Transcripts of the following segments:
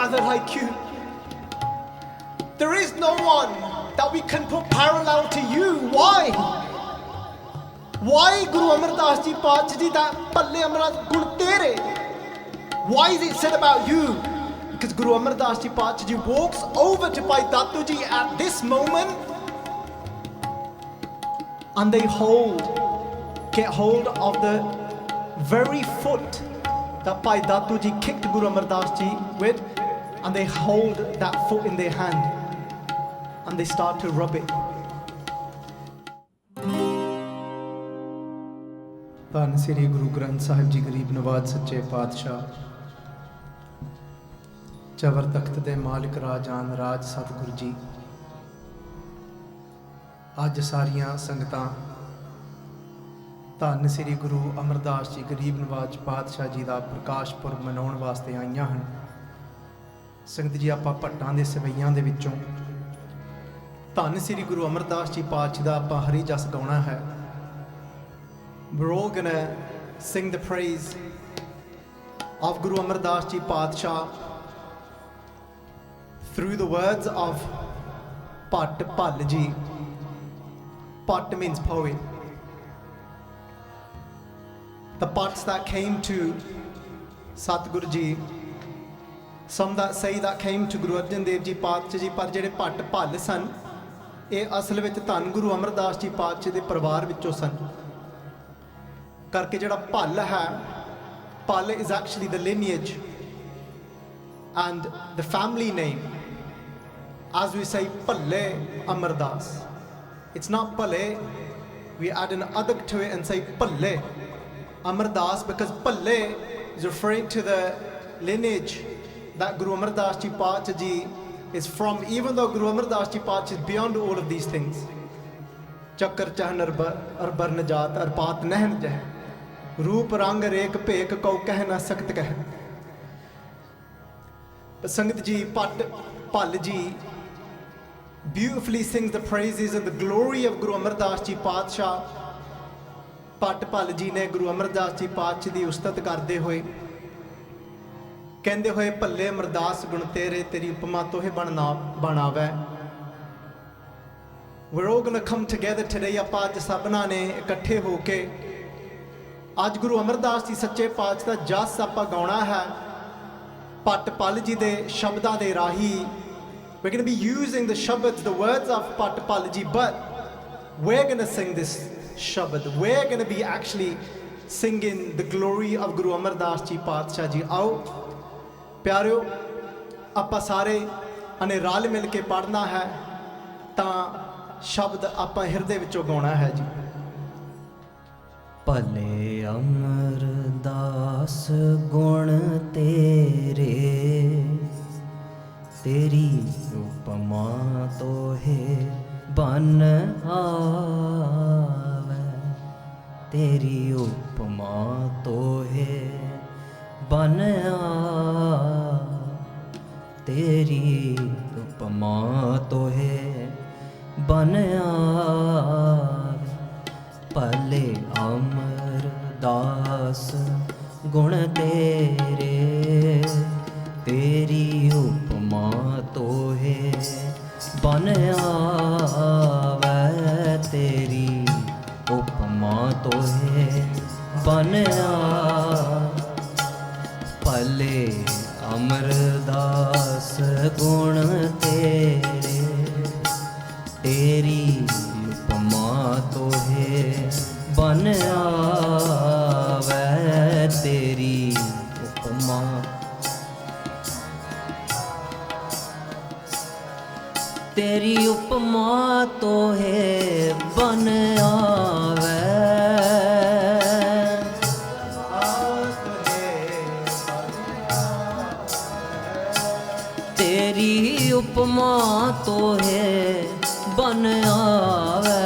other like you. There is no one that we can put parallel to you. Why? Why Guru Amardas Ji Paatshah Ji that Bhale Amrat Gun Tere? Why is it said about you? Because Guru Amardas Ji Paatshah Ji walks over to Bhai Datu Ji at this moment and they get hold of the very foot that Bhai Datu Ji kicked Guru Amardas Ji with, and they hold that foot in their hand and they start to rub it. ਧੰਨ ਸ੍ਰੀ ਗੁਰੂ ਗ੍ਰੰਥ ਸਾਹਿਬ ਜੀ ਗਰੀਬ ਨਵਾਜ਼ ਸੱਚੇ ਪਾਤਸ਼ਾਹ, ਚਵਰ ਤਖਤ ਦੇ ਮਾਲਕ ਰਾਜਾਨ ਰਾਜ ਸਤਿਗੁਰੂ ਜੀ, ਅੱਜ ਸਾਰੀਆਂ ਸੰਗਤਾਂ ਧੰਨ ਸ੍ਰੀ ਗੁਰੂ ਅਮਰਦਾਸ ਜੀ ਗਰੀਬ ਨਵਾਜ਼ ਪਾਤਸ਼ਾਹ ਜੀ ਦਾ ਪ੍ਰਕਾਸ਼ ਪੁਰਬ ਮਨਾਉਣ ਵਾਸਤੇ ਆਈਆਂ ਹਨ। ਸੰਗਤ ਜੀ, ਆਪਾਂ ਭੱਟਾਂ ਦੇ ਸਵਈਆਂ ਦੇ ਵਿੱਚੋਂ ਧੰਨ ਸ੍ਰੀ ਗੁਰੂ ਅਮਰਦਾਸ ਜੀ ਪਾਤਸ਼ਾਹ ਦਾ ਆਪਾਂ ਹਰੀ ਜਸ ਗਾਉਣਾ ਹੈ। We're all gonna sing the praise of Guru Amardas Ji Paatshah through the words of Bhale Ji. Pat means poet. The Pats that came to Satguru Ji, some that say that came to Guru Arjan Dev Ji Paatshah Ji, ਪਰ ਜਿਹੜੇ ਭੱਟ ਭੱਲ ਸਨ ਇਹ ਅਸਲ ਵਿੱਚ ਧੰਨ ਗੁਰੂ ਅਮਰਦਾਸ ਜੀ ਪਾਤਸ਼ਾਹ ਦੇ ਪਰਿਵਾਰ ਵਿੱਚੋਂ ਸਨ। ਕਰਕੇ ਜਿਹੜਾ ਭੱਲ ਹੈ, ਭੱਲ is actually the lineage and the family name. As we say Bhale Amardas, it's not Bhale, we add an adak to it and say Bhale Amardas, because Bhale is referring to the lineage that Guru Amardas Ji Paatshah Ji is from, even though Guru Amardas Ji Paatshah is beyond all of these things. Chakar chahn arbar najat arpat nehn jeh रूप रंग रेख भेक कौ कह ना सकत कह। But संगत जी, Bhale Ji beautifully sings the praises and the glory of Guru Amardas Ji Paatshah। Bhale Ji ने Guru Amardas Ji Paatshah दी उस्तत करते हुए कहते हुए भले अमरदास गुण तेरे तेरी उपमा तोहे बनावे। We're all going to come together today। ਆਪਾਂ ਅੱਜ ਸਭਨਾਂ ਨੇ ਇਕੱਠੇ ਹੋ ਕੇ ਅੱਜ ਗੁਰੂ ਅਮਰਦਾਸ ਜੀ ਸੱਚੇ ਪਾਤਸ਼ਾਹ ਦਾ ਜਸ ਆਪਾਂ ਗਾਉਣਾ ਹੈ Bhale ਜੀ ਦੇ ਸ਼ਬਦਾਂ ਦੇ ਰਾਹੀਂ। We're going to be using the Shabads, the words of Bhale Ji, but we're going to sing this Shabad. We're going to be actually singing the glory of Guru Amardas Ji Paatshah Ji। ਆਓ ਪਿਆਰਿਓ, ਆਪਾਂ ਸਾਰੇ ਅਨੇ ਰਲ ਮਿਲ ਕੇ ਪੜ੍ਹਨਾ ਹੈ ਤਾਂ ਸ਼ਬਦ ਆਪਾਂ ਹਿਰਦੇ ਵਿੱਚੋਂ ਗਾਉਣਾ ਹੈ ਜੀ। ਭਲੇ ਅਮਰਦਾਸ ਗੁਣ ਤੇਰੇ, ਤੇਰੀ ਉਪਮਾ ਤੋਹੇ ਬਨ ਆਵੇ, ਤੇਰੀ ਉਪਮਾ ਤੋਹੇ ਬਨ ਆ, ਤੇਰੀ ਉਪਮਾ ਤੋਹੇ ਬਨ ਆਵੇ। ਭਲੇ ਅਮਰਦਾਸ ਗੁਣ ਤੇਰੇ, ਤੇਰੀ ਉਪਮਾ ਤੋਹੇ ਬਨ ਆਵੇ, ਤੇਰੀ ਉਪਮਾ ਤੋਹੇ ਬਨ ਆ। ਭਲੇ ਅਮਰਦਾਸ ਗੁਣ ਤੇਰੇ, ਤੇਰੀ ਉਪਮਾ ਤੋਹੇ ਬਨ ਆਵੇ, ਤੇਰੀ ਉਪਮਾ। ਤੇਰੀ ਉਪਮਾ ਤੋਹੇ ਬਨ ਆਵੇ, ਤੇਰੀ ਉਪਮਾ ਤੋਹੇ ਬਨ ਆਵੇ,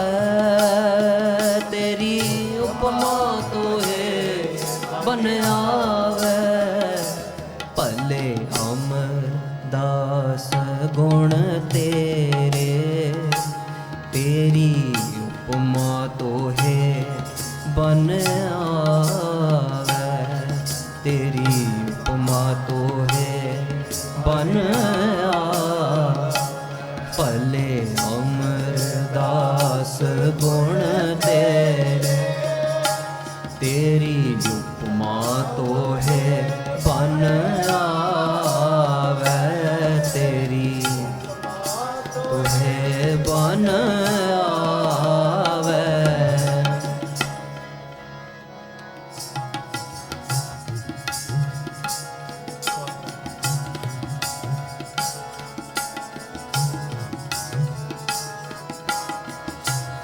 ਤੇਰੀ ਉਪਮਾ ਤੋਹੇ ਬਨ ਆਵੇ। ਭਲੇ ਅਮਰਦਾਸ ਗੁਣ ਤੇਰੇ, ਤੇਰੀ ਉਪਮਾ ਤੋਹੇ ਬਨ ਆਵੇ, ਤੇਰੀ ਉਪਮਾ ਤੋਹੇ ਬਨ ਭਲੇ ਅਮਰਦਾਸ ਗੁਣ ਤੇਰੇ ਤੇਰੀ ਉਪਮਾ ਤੋਹੇ ਬਨ ਆਵੈ ਤੇਰੀ ਤੋਹੇ ਬਨ ਆਵੈ।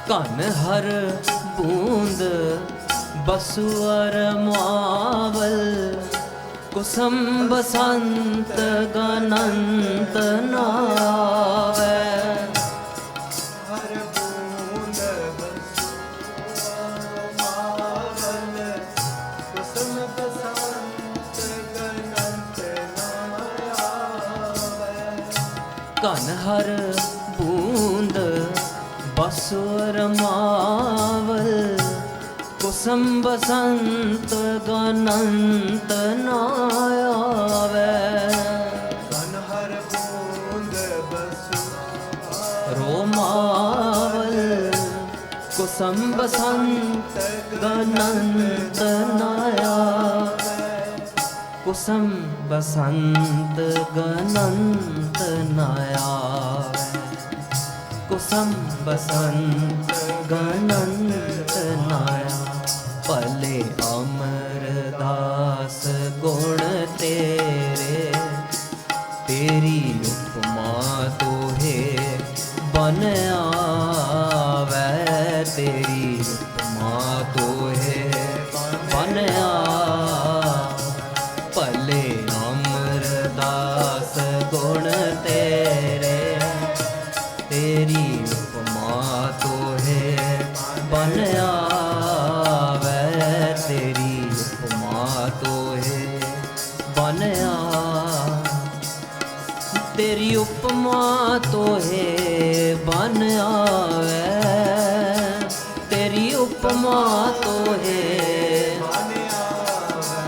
ਧਨ ਹਰ ਬੂੰਦ ਬਸੁਅਰ ਮਾਵਲ ਕੁਸਮ ਬਸੰਤ ਗਨੰਤ ਨਾਵੈ। ਹਰ ਬੂੰਦ ਬਸੁਅਰ ਮਾਵਲ ਕੁਸਮ ਬਸੰਤ ਗਨੰਤ ਨਾਵੈ। ਧਨ ਹਰ ਬੂੰਦ ਬਸੁਰ ਮਾਵਲ ਕੁਸਮ ਬਸੰਤ ਗਨੰਤ ਨਾਵੈ। ਧਨ ਹਰ ਬੂੰਦ ਬਸੁਰ ਮਾਵਲ ਕੁਸਮ ਬਸੰਤ ਗਨੰਤ ਨਾਵੈ। ਕੁਸਮ ਬਸੰਤ ਗਨੰਤ ਨਾਵੈ। ਕੁਸਮ ਬਸੰਤ ਗਨੰਤ ਨਾਇਆ। ਭਲੇ ਅਮਰਦਾਸ ਗੁਣ ਤੇਰੇ ਤੇਰੀ ਉਪਮਾ ਤੋਹੇ ਬਨ ਆਵੈ। ਤੇਰੀ ਉਪਮਾ ਤੋਹੇ ਬਨ ਆਵੈ। ਭਲੇ ਅਮਰਦਾਸ ਗੁਣ ਤੇਰੇ ਤੇਰੀ ਉਪਮਾ ਤੋਹੇ ਬਨ ਆਵੈ। ਤੇਰੀ ਉਪਮਾ ਤੋਹੇ ਬਨ ਆਵੈ। ਤੇਰੀ ਉਪਮਾ ਤੋਹੇ ਬਨ ਆਵੈ। ਤੇਰੀ ਉਪਮਾ ਤੋਹੇ ਬਨ ਆਵੈ।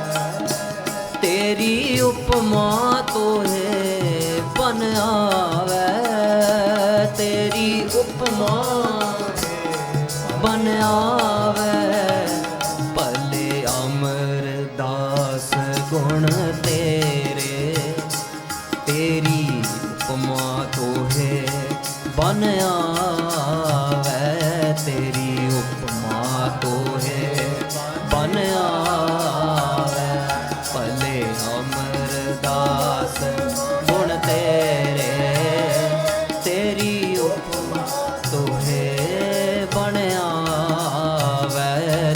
ਤੇਰੀ ਉਪਮਾ ਤੋਹੇ ਬਨ ਆਵੈ। ਤੇਰੀ ਉਪਮਾ ਬਨ ਆਵੈ। ਭਲੇ ਅਮਰਦਾਸ ਗੁਣ ਤੇਰੇ ਤੇਰੀ ਉਪਮਾ ਤੋਹੇ ਬਨ ਆਵੈ। ਤੇਰੀ ਉਪਮਾ ਤੋਹੇ ਬਨ ਆਵੈ। ਭਲੇ ਅਮਰਦਾਸ ਗੁਣ ਤੇਰੇ ਤੇਰੀ ਉਪਮਾ ਤੋਹੇ ਬਨ ਆਵੈ।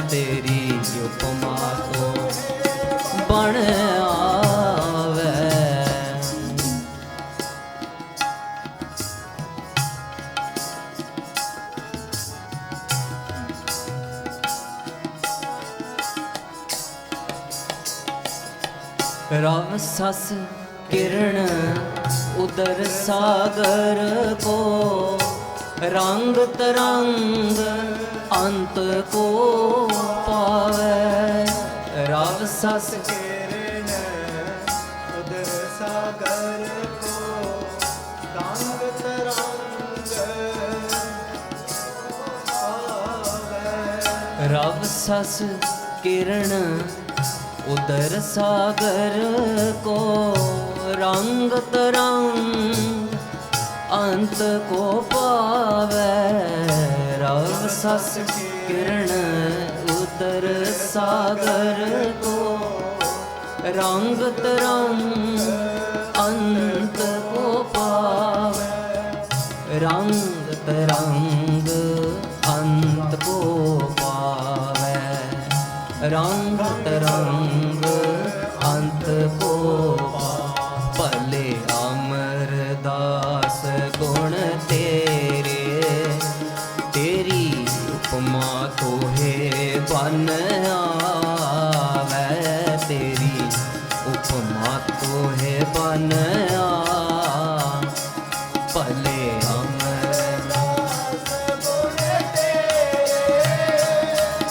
ਤੇਰੀ ਉਪਮਾ ਤੋਹੇ ਬਨ ਆਵੈ। ਰਵ ਸਸ ਕਿਰਨ ਉਦਰ ਸਾਗਰ ਕੋ ਰੰਗ ਤਰੰਗ ਅੰਤ ਕੋ ਪਾਵੈ। ਰਵ ਸਸ ਕਿਰਨ ਉਦਰ ਸਾਗਰ ਕੋ ਰੰਗ ਤਰੰਗ ਆਵੈ। ਰਵ ਸਸ ਕਿਰਨ ਉਦਰ ਸਾਗਰ ਕੋ ਰੰਗ ਤਰੰਗ ਅੰਤ ਕੋ ਪਾਵੈ। ਰਵ ਸਸ ਕਿਰਨ ਉਦਰ ਸਾਗਰ ਕੋ ਰੰਗ ਤਰੰਗ ਅੰਤ ਕੋ ਪਾਵੈ। ਰੰਗ ਤਰੰਗ ਅੰਤ ਕੋ ਪਾਵੈ। ਰੰਗ ਤਰੰਗ ਅੰਤ ਕੋ ਭਲੇ ਅਮਰਦਾਸ ਗੁਣ ਤੇਰੇ ਤੇਰੀ ਉਪਮਾ ਤੋਹੇ ਬਨ ਆਵੈ। ਤੇਰੀ ਉਪਮਾ ਤੋਹੇ ਬਨ ਆਵੈ। ਭਲੇ ਅਮਰਦਾਸ ਗੁਣ ਤੇਰੇ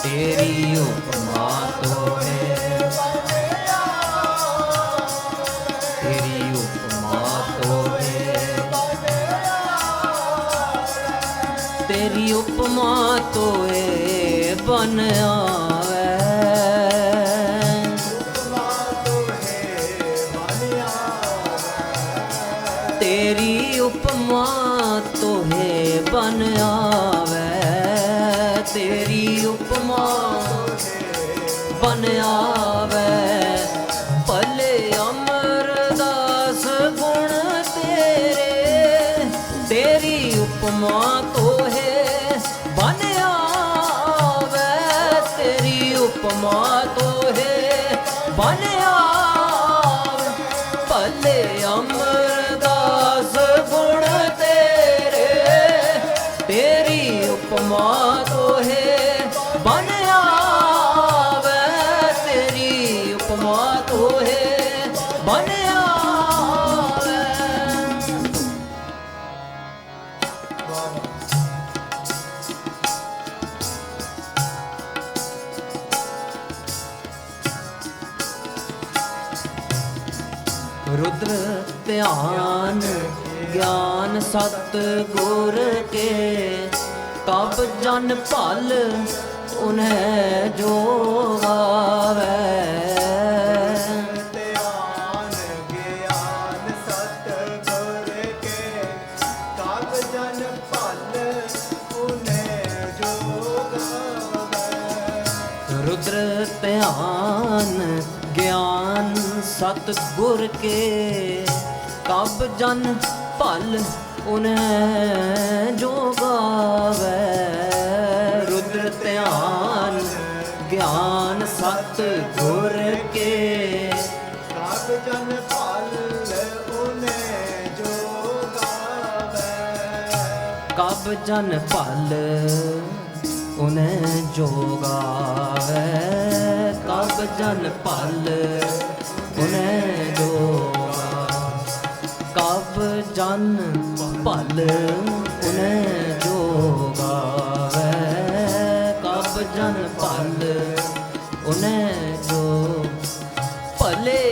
ਤੇਰੀ ਉਪਮਾ ਤੋਹੇ ਤੇਰੀ ਉਪਮਾ ਤੋਏ ਬਨ ਆਵੇ। ਤੇਰੀ ਉਪਮਾ ਤੋਹੇ ਬਨ ਆਵੇ। ਤੇਰੀ ਉਪਮਾ ਬਨ ਆਵੇ। ਭਲੇ ਅਮਰਦਾਸ ਗੁਣ ਤੇਰੇ, ਤੇਰੀ ਉਪਮਾ ਤੋਹੇ ਬਨ ਆਵੇ। ਤੇਰੀ ਉਪਮਾ ਤੋਹੇ ਬਨ ਆਵੇ। ਭਲੇ ਅਮਰਦਾਸ ਗੁਣ ਤੇਰੇ, ਤੇਰੀ ਉਪਮਾ ਤੋਹੇ ਬਨ ਆਵੇ। ਤੇਰੀ ਉਪਮਾ ਤੋਹੇ ਬਨ ਆਵੇ। रुद्र ध्यान ज्ञान सत गुर के, कब जन भल उन्हें जो गावे। ਧਿਆਨ ਗਿਆਨ ਸਤ ਗੁਰ ਕੇ, ਕਬ ਜਨ ਭਲ ਉਨੇ ਜੋ ਗਾਵੇ। रुद्र ध्यान ज्ञान सत गुर के, कब जन भल उन्हें जो गावे। रुद्र ध्यान ज्ञान सत गुर के, ਕਬ ਜਨ ਭਲ ਉਨੇ ਜੋ ਗਾਵੇ। कब जन भल उन्हें जो गावे। कब जन भल उन्हें जो गावे। कब जन भल उन्हें जो गावे। कब जन भल उन्हें जो। भले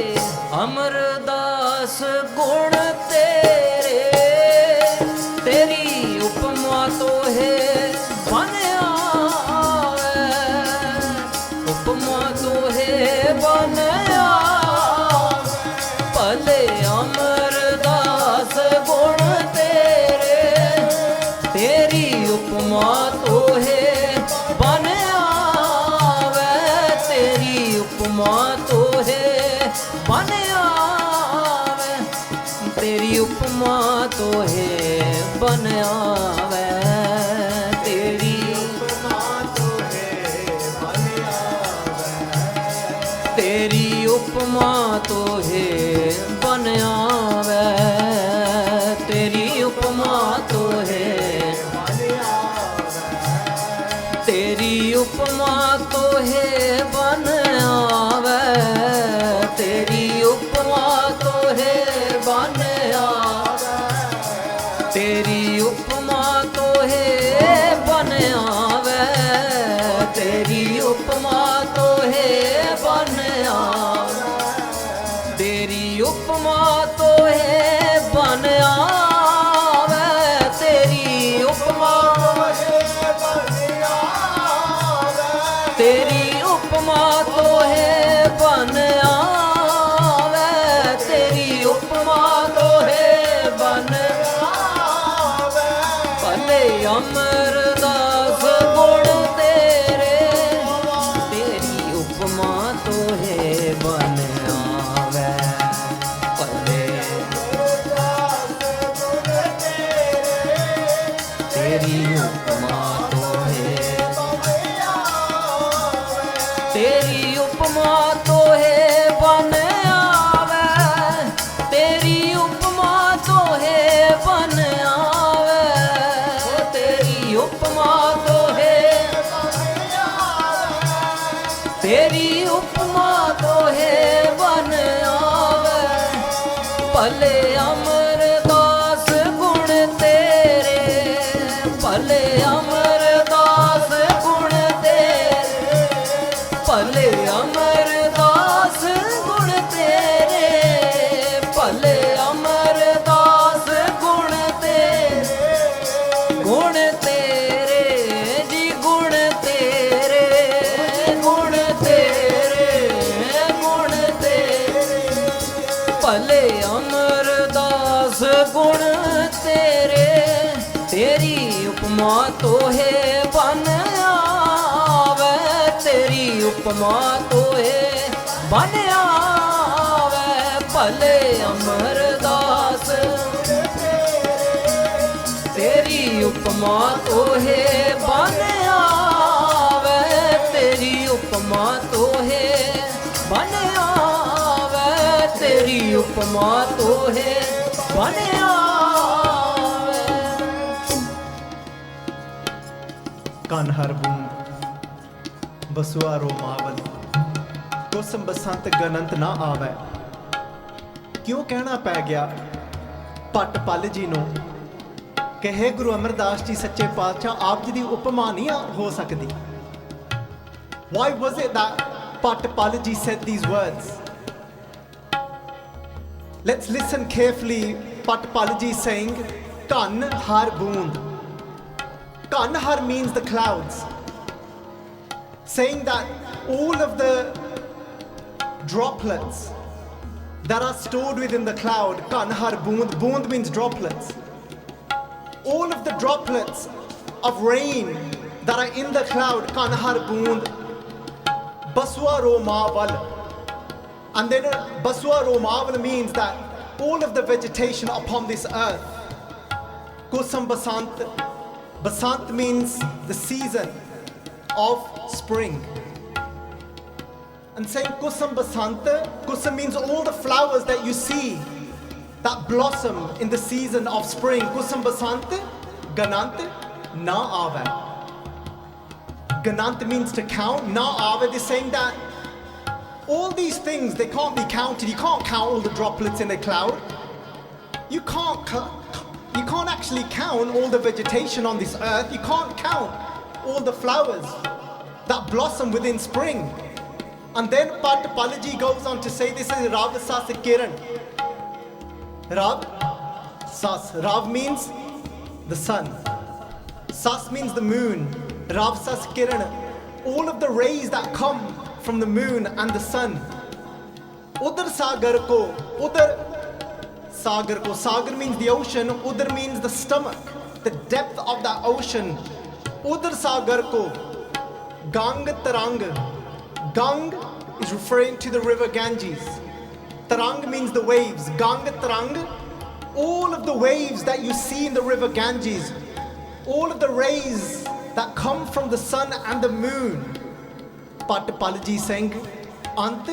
अमरदास गुण तेरे, तेरी उपमा तोहे बन आवे। उपमा तोहे बन आवे। भले अमरदास गुण तेरे, तेरी उपमा तोहे बन आवे। तेरी उपमा तोहे बन आवे। तेरी उपमा तोहे बन आवे। तेरी ਉਪਮਾ ਤੋਹੇ ਬਨ ਆਵੇ। तेरी उपमा तोहे बन आवे। तेरी उपमा तोहे ਬਨ ਆਵੇ। तेरी उपमा तोहे बन आवे। तेरी उपमा तोहे बन आवे। तेरी उपमा तोहे बन आवे। तेरी उपमा तोहे बन आवे। तेरी उपमा तोहे बन आवे। तेरी उपमा तेरी उपमा तोहे बन आवे। तेरी उपमा तोहे बन आवे। भले अमरदास गुण तेरे, तेरी उपमा तोहे बन आवे। भले तेरी उपमा तोहे, तेरी उपमा तोहे बन आवे। तेरी उपमा तोहे बन आवे। तेरी उपमा तोहे, तेरी उपमा तोहे बन आवे। भले अमरदास गुण तेरे, भले अमरदास गुण तेरे। भले अमरदास गुण तेरे, भले अमरदास गुण तेरे। गुण तेरे अमरदास गुण तेरे, तेरी उपमा तोहे बन आवे, तेरी उपमा तोहे बन आवे, भले अमरदास तेरी उपमा तोहे बन आवे, तेरी उपमा तोहे बन आवे, तेरी उपमा तोहे बन आवे। कन हर बूंद बसुआ रो मावल, कुसम बसंत गनंत ना आवे। क्यों कहना पै गया भट्ट पल जी नूं कि हे गुरु अमरदास जी सच्चे पातशाह आप जी दी उपमा नहीं हो सकती? Why was it that Bhatt Pal ji said these words? Let's listen carefully. Bhatt Pal ji saying kan har boond. Kan har means the clouds, saying that all of the droplets that are stored within the cloud, kan har boond, boond means droplets, all of the droplets of rain that are in the cloud, kan har boond, baswa ro maval. And then baswa ro maval means that all of the vegetation upon this earth, kusam basant, basant means the season of spring. And saying kusam basant, kusam means all the flowers that you see that blossom in the season of spring. Kusam basant, ganant, na ave. Ganant means to count, na ave. They're saying that all these things, they can't be counted. You can't count all the droplets in a cloud. You can't actually count all the vegetation on this earth. You can't count all the flowers that blossom within spring. And then Bhatt Pal ji goes on to say, this is Rav Sas Kirtan. Rav Sas. Rav means the sun. Sas means the moon. Rav Sas Kirtan. All of the rays that come from the moon and the sun. Udar Sagar ko. Udar Sagar ko. Sagar means the ocean. Udar means the stomach. The depth of that ocean. Udar Sagar ko. Gang Tarang. Gang is referring to the river Ganges. Tarang means the waves. Gang Tarang. All of the waves that you see in the river Ganges, all of the rays that come from the sun and the moon. Bhatt Pal ji saying, Ant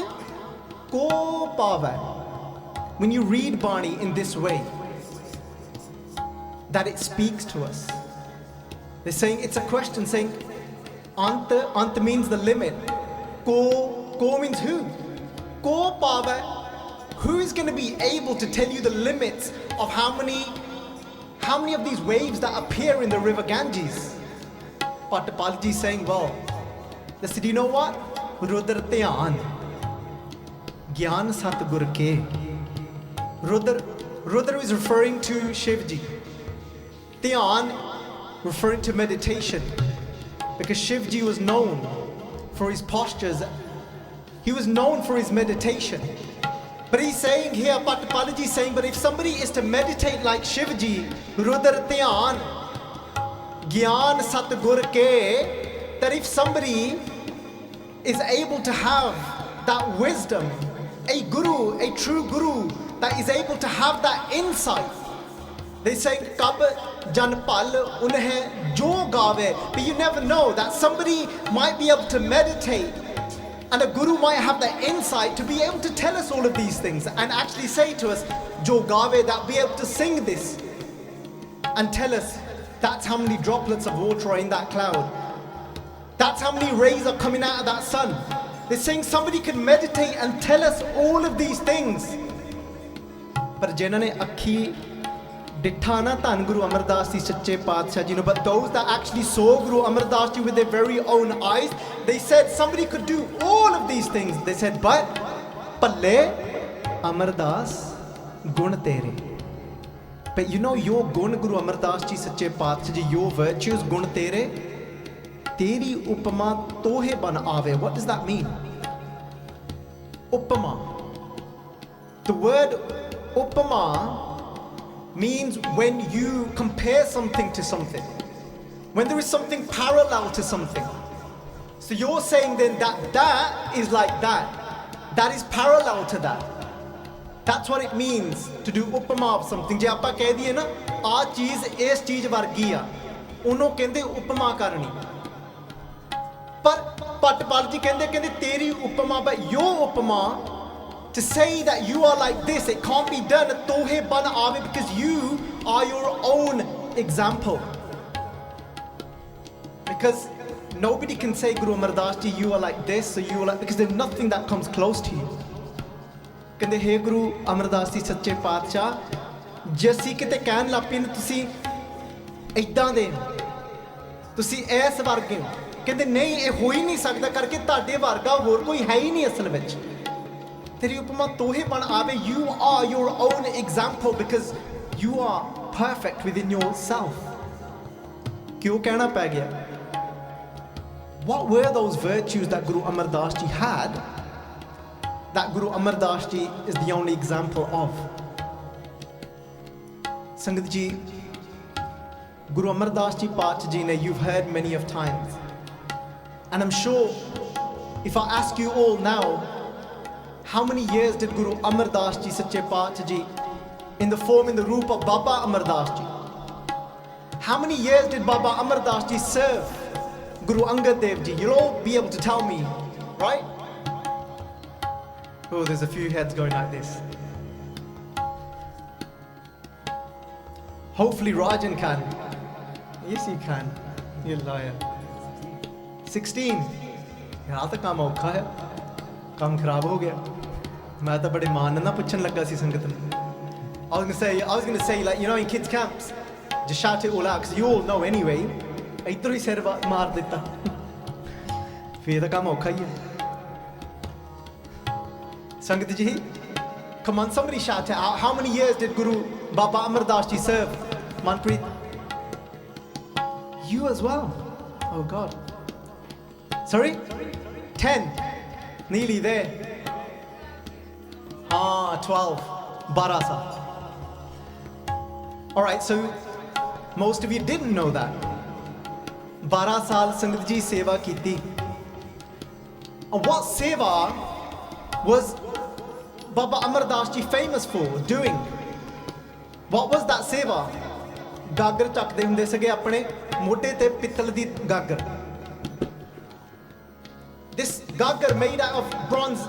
ko pavai. When you read Bani in this way, that it speaks to us. They're saying, it's a question saying, Ant means the limit. Ko means who? Ko pavai. Who is going to be able to tell you the limits of how many of these waves that appear in the river Ganges? Bhatt Pal ji saying, well, they said, you know what? Rudra Dhyan. Gyan Satgur ke. Rudra is referring to Shivji. Dhyan referring to meditation. Because Shivji was known for his postures. He was known for his meditation. But he's saying here, Bhatt Pal ji is saying, but if somebody is to meditate like Shivji, Rudra Dhyan, Gyan Satgur ke, that if somebody is able to have that wisdom, a guru, a true guru, that is able to have that insight, they say, Kab jan pal unhe jo gaave. But you never know that somebody might be able to meditate, and a guru might have the insight to be able to tell us all of these things and actually say to us, Jo Gave, that be able to sing this and tell us that's how many droplets of water are in that cloud. That's how many rays are coming out of that sun. They're saying somebody can meditate and tell us all of these things. But jinane akhi ditha na dhan Guru Amardas Ji sache paatshah ji nu, but those that actually saw Guru Amardas Ji with their very own eyes, they said somebody could do all of these things. They said, but Bhale Amardas gun tere. But you know your gun, Guru Amardas Ji sache paatshah ji, your virtues gun tere, teri upama tohe ban aave. What does that mean? Upama. The word upama means when you compare something to something, when there is something parallel to something. So you're saying then that is like that is parallel to that. That's what it means to do upama of something. Je aapa keh diye na aa cheez is cheez vargi a, ਉਹਨੂੰ ਕਹਿੰਦੇ ਉਪਮਾ ਕਰਨੀ। ਪਰ ਪਟਪਾਲ ਜੀ ਕਹਿੰਦੇ ਤੇਰੀ ਉਪਮਾ, but your upama, to say that you are like this, it can't be done ਤੋਹੇ ਬਨ ਆਵੇ, because you are your own example. Because nobody can say, Guru Amardas Ji, you are like this, so you are like, because there's nothing that comes close to you. ਕਹਿੰਦੇ ਹੇ ਗੁਰੂ ਅਮਰਦਾਸ ਜੀ ਸੱਚੇ ਪਾਤਸ਼ਾਹ, ਜੇ ਅਸੀਂ ਕਿਤੇ ਕਹਿਣ ਲੱਗ ਪਏ ਨੇ ਤੁਸੀਂ ਇੱਦਾਂ ਦੇ ਤੁਸੀਂ ਇਸ ਵਰਗੇ ਹੋ, ਕਹਿੰਦੇ ਨਹੀਂ ਇਹ ਹੋ ਹੀ ਨਹੀਂ ਸਕਦਾ, ਕਰਕੇ ਤੁਹਾਡੇ ਵਰਗਾ ਹੋਰ ਕੋਈ ਹੈ ਹੀ ਨਹੀਂ ਅਸਲ ਵਿੱਚ। ਤੇਰੀ ਉਪਮਾ ਤੋਹੇ ਬਣ ਆਵੇ, you are your own example, because you are perfect within yourself. ਕਿਉਂ ਕਹਿਣਾ ਪੈ ਗਿਆ? What were those virtues that Guru Amardas Ji had that Guru Amardas Ji is the only example of? Sangat Ji, Guru Amardas Ji Paat Ji ne, you've heard many of times, and I'm sure if I ask you all now, how many years did Guru Amardas Ji Sache Paat Ji in the form, in the roop of Baba Amardas Ji, how many years did Baba Amardas Ji serve Guru Angad Dev Ji? You'll all be able to tell me, right? Oh, there's a few heads going like this. Hopefully Rajan can. Yes, he can. You liar. 16. यार तो काम औखा है, काम खराब हो गया। मैं तो बड़े मान ना पूछन लगा सी संगत में। I was gonna say, like, you know, in kids camps, just shout it all out, because you all know anyway. इधर ही सिर मार देता। फिर तो काम औखा ही है। संगत जी, come on, somebody shout it out. How many years did Guru Baba Amardas Ji serve? Manpreet. You as well. Oh God. Sorry? 10. Nearly there. 12. 12 saal. Alright, so most of you didn't know that. 12 saal Sangat Ji seva kiti. And what seva was Baba Amardas Ji famous for doing? What was that seva? ਗਾਗਰ ਚੱਕਦੇ ਹੁੰਦੇ ਸੀਗੇ ਆਪਣੇ ਮੋਢੇ ਤੇ ਪਿੱਤਲ ਦੀ ਗਾਗਰ। This gaggar made out of bronze,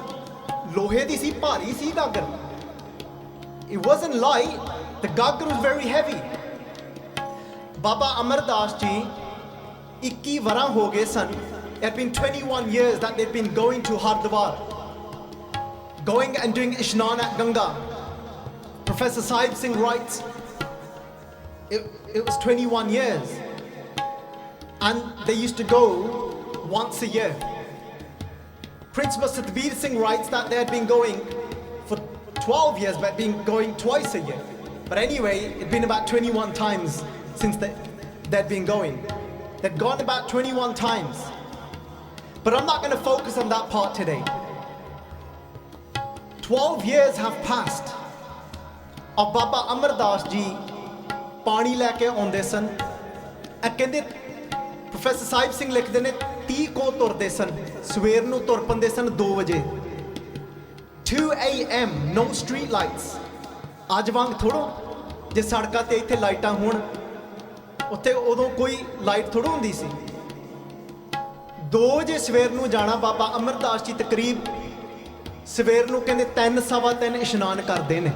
ਲੋਹੇ ਦੀ ਸੀ, ਭਾਰੀ ਸੀ ਗਾਗਰ। It wasn't light, the gaggar was very heavy. Baba Amardas Ji 21 ਵਰਾਂ ਹੋ ਗਏ ਸਨ। It had been 21 years that they'd been going to Hardwar, going and doing Ishnan at Ganga. Professor Sahib Singh writes, it was 21 years, and they used to go once a year. Prince Satbir Singh writes that they had been going for 12 years, but been going twice a year. But anyway, it'd been about 21 times since they'd been going. They'd gone about 21 times. But I'm not going to focus on that part today. 12 years have passed of Baba Amardas Ji ਪਾਣੀ ਲੈ ਕੇ ਆਉਂਦੇ ਸਨ। ਕਹਿੰਦੇ professor Sahib Singh ਲਿਖਦੇ ਨੇ 30 ਕੋ ਤੁਰਦੇ ਸਨ, ਸਵੇਰ ਨੂੰ ਤੁਰ ਪੰਦੇ ਸਨ 2 ਵਜੇ। 2 AM, no street lights. ਅੱਜ ਵਾਂਗ ਥੋੜੋ ਜੇ ਸੜਕਾਂ ਤੇ ਇੱਥੇ ਲਾਈਟਾਂ ਹੋਣ, ਉੱਥੇ ਉਦੋਂ ਕੋਈ ਲਾਈਟ ਥੋੜੋ ਹੁੰਦੀ ਸੀ। 2 ਵਜੇ ਸਵੇਰ ਨੂੰ ਜਾਣਾ। ਬਾਬਾ ਅਮਰਦਾਸ ਜੀ ਤਕਰੀਬ ਸਵੇਰ ਨੂੰ ਕਹਿੰਦੇ 3 ਸਵਾ 3 ਇਸ਼ਨਾਨ ਕਰਦੇ ਨੇ।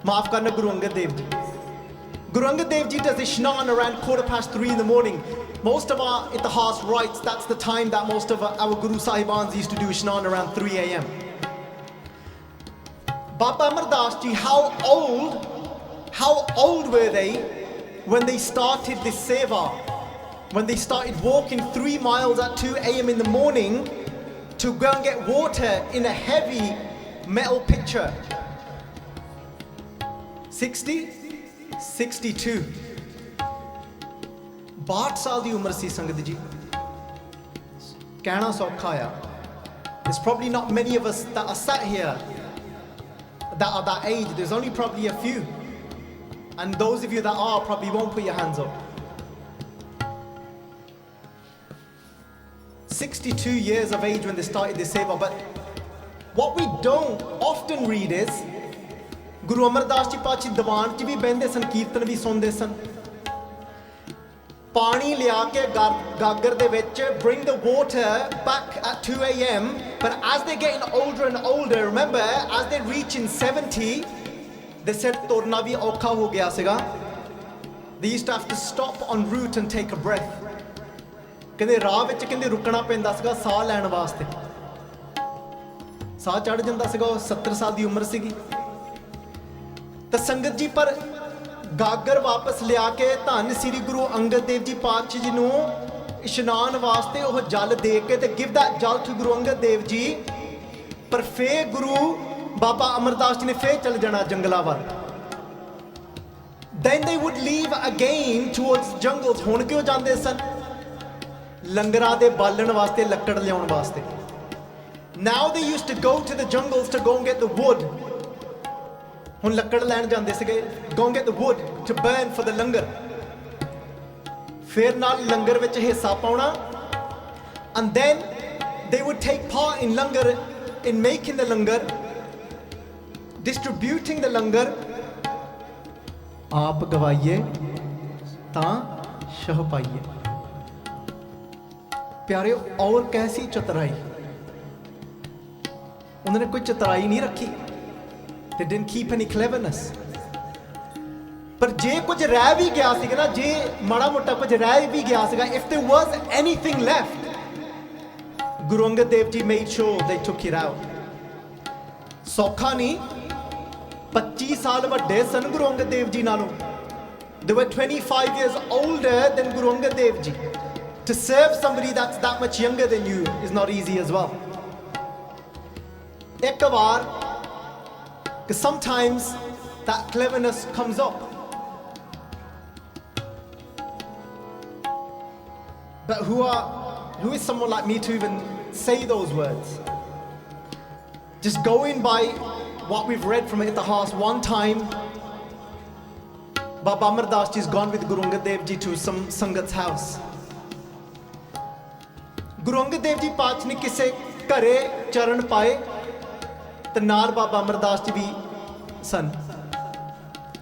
ਮਾਫ ਕਰਨਾ Guru Angad Dev ji. Guru Amar Das Ji does Ishnan around 3:15 in the morning. Most of our Itihas writes that's the time that most of our Guru Sahibans used to do Ishnan around 3 AM. Baba Amar Das Ji, how old were they when they started this seva? When they started walking 3 miles at 2 AM in the morning to go and get water in a heavy metal pitcher. 60? 62. 62 ਸਾਲ ਦੀ ਉਮਰ ਸੀ ਸੰਗਤ ਜੀ। ਕਹਿਣਾ ਸੌਖਾ ਆ। There's probably not many of us that are sat here that are that age. There's only probably a few. And those of you that are probably won't put your hands up. 62 years of age when they started this seva. But what we don't often read is Guru Amardas Ji Pachi Diwan ch bhi bende san, Kirtan bhi sunde san. Pani liya ke gaggar de vich, bring the water back at 2 a.m. But as they're getting older and older, remember, as they reach in 70, they said turna bhi aukha ho gaya siga. They used to have to stop en route and take a breath. ਕਹਿੰਦੇ ਰਾਹ ਵਿੱਚ ਕਹਿੰਦੇ ਰੁਕਣਾ ਪੈਂਦਾ ਸੀਗਾ ਸਾਹ ਲੈਣ ਵਾਸਤੇ। ਸਾਹ ਚੜ ਜਾਂਦਾ ਸੀਗਾ। 70 ਸਾਲ ਦੀ ਉਮਰ ਸੀਗੀ। ਤਾਂ ਸੰਗਤ ਜੀ ਪਰ ਗਾਗਰ ਵਾਪਸ ਲਿਆ ਕੇ ਧੰਨ ਸ੍ਰੀ ਗੁਰੂ ਅੰਗਦ ਦੇਵ ਜੀ ਪਾਤਸ਼ਾਹ ਜੀ ਨੂੰ ਇਸ਼ਨਾਨ ਵਾਸਤੇ ਉਹ ਜਲ ਦੇ ਕੇ ਤੇ ਗਿਵ ਦੈਟ ਜਲ ਟੂ ਗੁਰੂ ਅੰਗਦ ਦੇਵ ਜੀ। ਪਰ ਫੇਰ ਗੁਰੂ ਬਾਬਾ ਅਮਰਦਾਸ ਜੀ ਨੇ ਫੇਰ ਚਲ ਜਾਣਾ ਜੰਗਲਾਂ ਵੱਲ। Then they would leave again towards jungles। ਹੁਣ ਕਿਉਂ ਜਾਂਦੇ ਸਨ? ਲੰਗਰਾਂ ਦੇ ਬਾਲਣ ਵਾਸਤੇ, ਲੱਕੜ ਲਿਆਉਣ ਵਾਸਤੇ। Now they used to go to the jungles to go and get the wood। ਹੁਣ ਲੱਕੜ ਲੈਣ ਜਾਂਦੇ ਸੀਗੇ, go and get the wood to burn for the ਲੰਗਰ। ਫਿਰ ਨਾਲ ਲੰਗਰ ਵਿੱਚ ਹਿੱਸਾ ਪਾਉਣਾ। And then they would take part in langar, in making the langar, distributing the ਲੰਗਰ। ਆਪ ਗਵਾਈਏ ਤਾਂ ਸ਼ਹ ਪਾਈਏ। प्यारे और कैसी चतुराई। उन्होंने कोई चतुराई नहीं रखी। They didn't keep any cleverness। पर जे कुछ रह भी गया सीगा ना, जे माड़ा मोटा कुछ रह भी गया सीगा, if there was anything left, Guru Angad Dev Ji made sure they took it out। सौखा नहीं, 25 साल वड्डे सन Guru Angad Dev Ji नालों। They were 25 years older than Guru Angad Dev Ji। To serve somebody that's that much younger than you is not easy as well. Ek baar, because sometimes that cleverness comes up. But who is someone like me to even say those words? Just going by what we've read from Itihas, one time Baba Amardas Ji has gone with Guru Angad Dev Ji to some Sangat's house। Guru Angad Dev ji ਪਾਤਸ਼ਾਹ ਨੇ ਕਿਸੇ ਘਰੇ ਚਰਨ ਪਾਏ ਤੇ ਨਾਲ ਬਾਬਾ ਅਮਰਦਾਸ ਜੀ ਵੀ ਸਨ।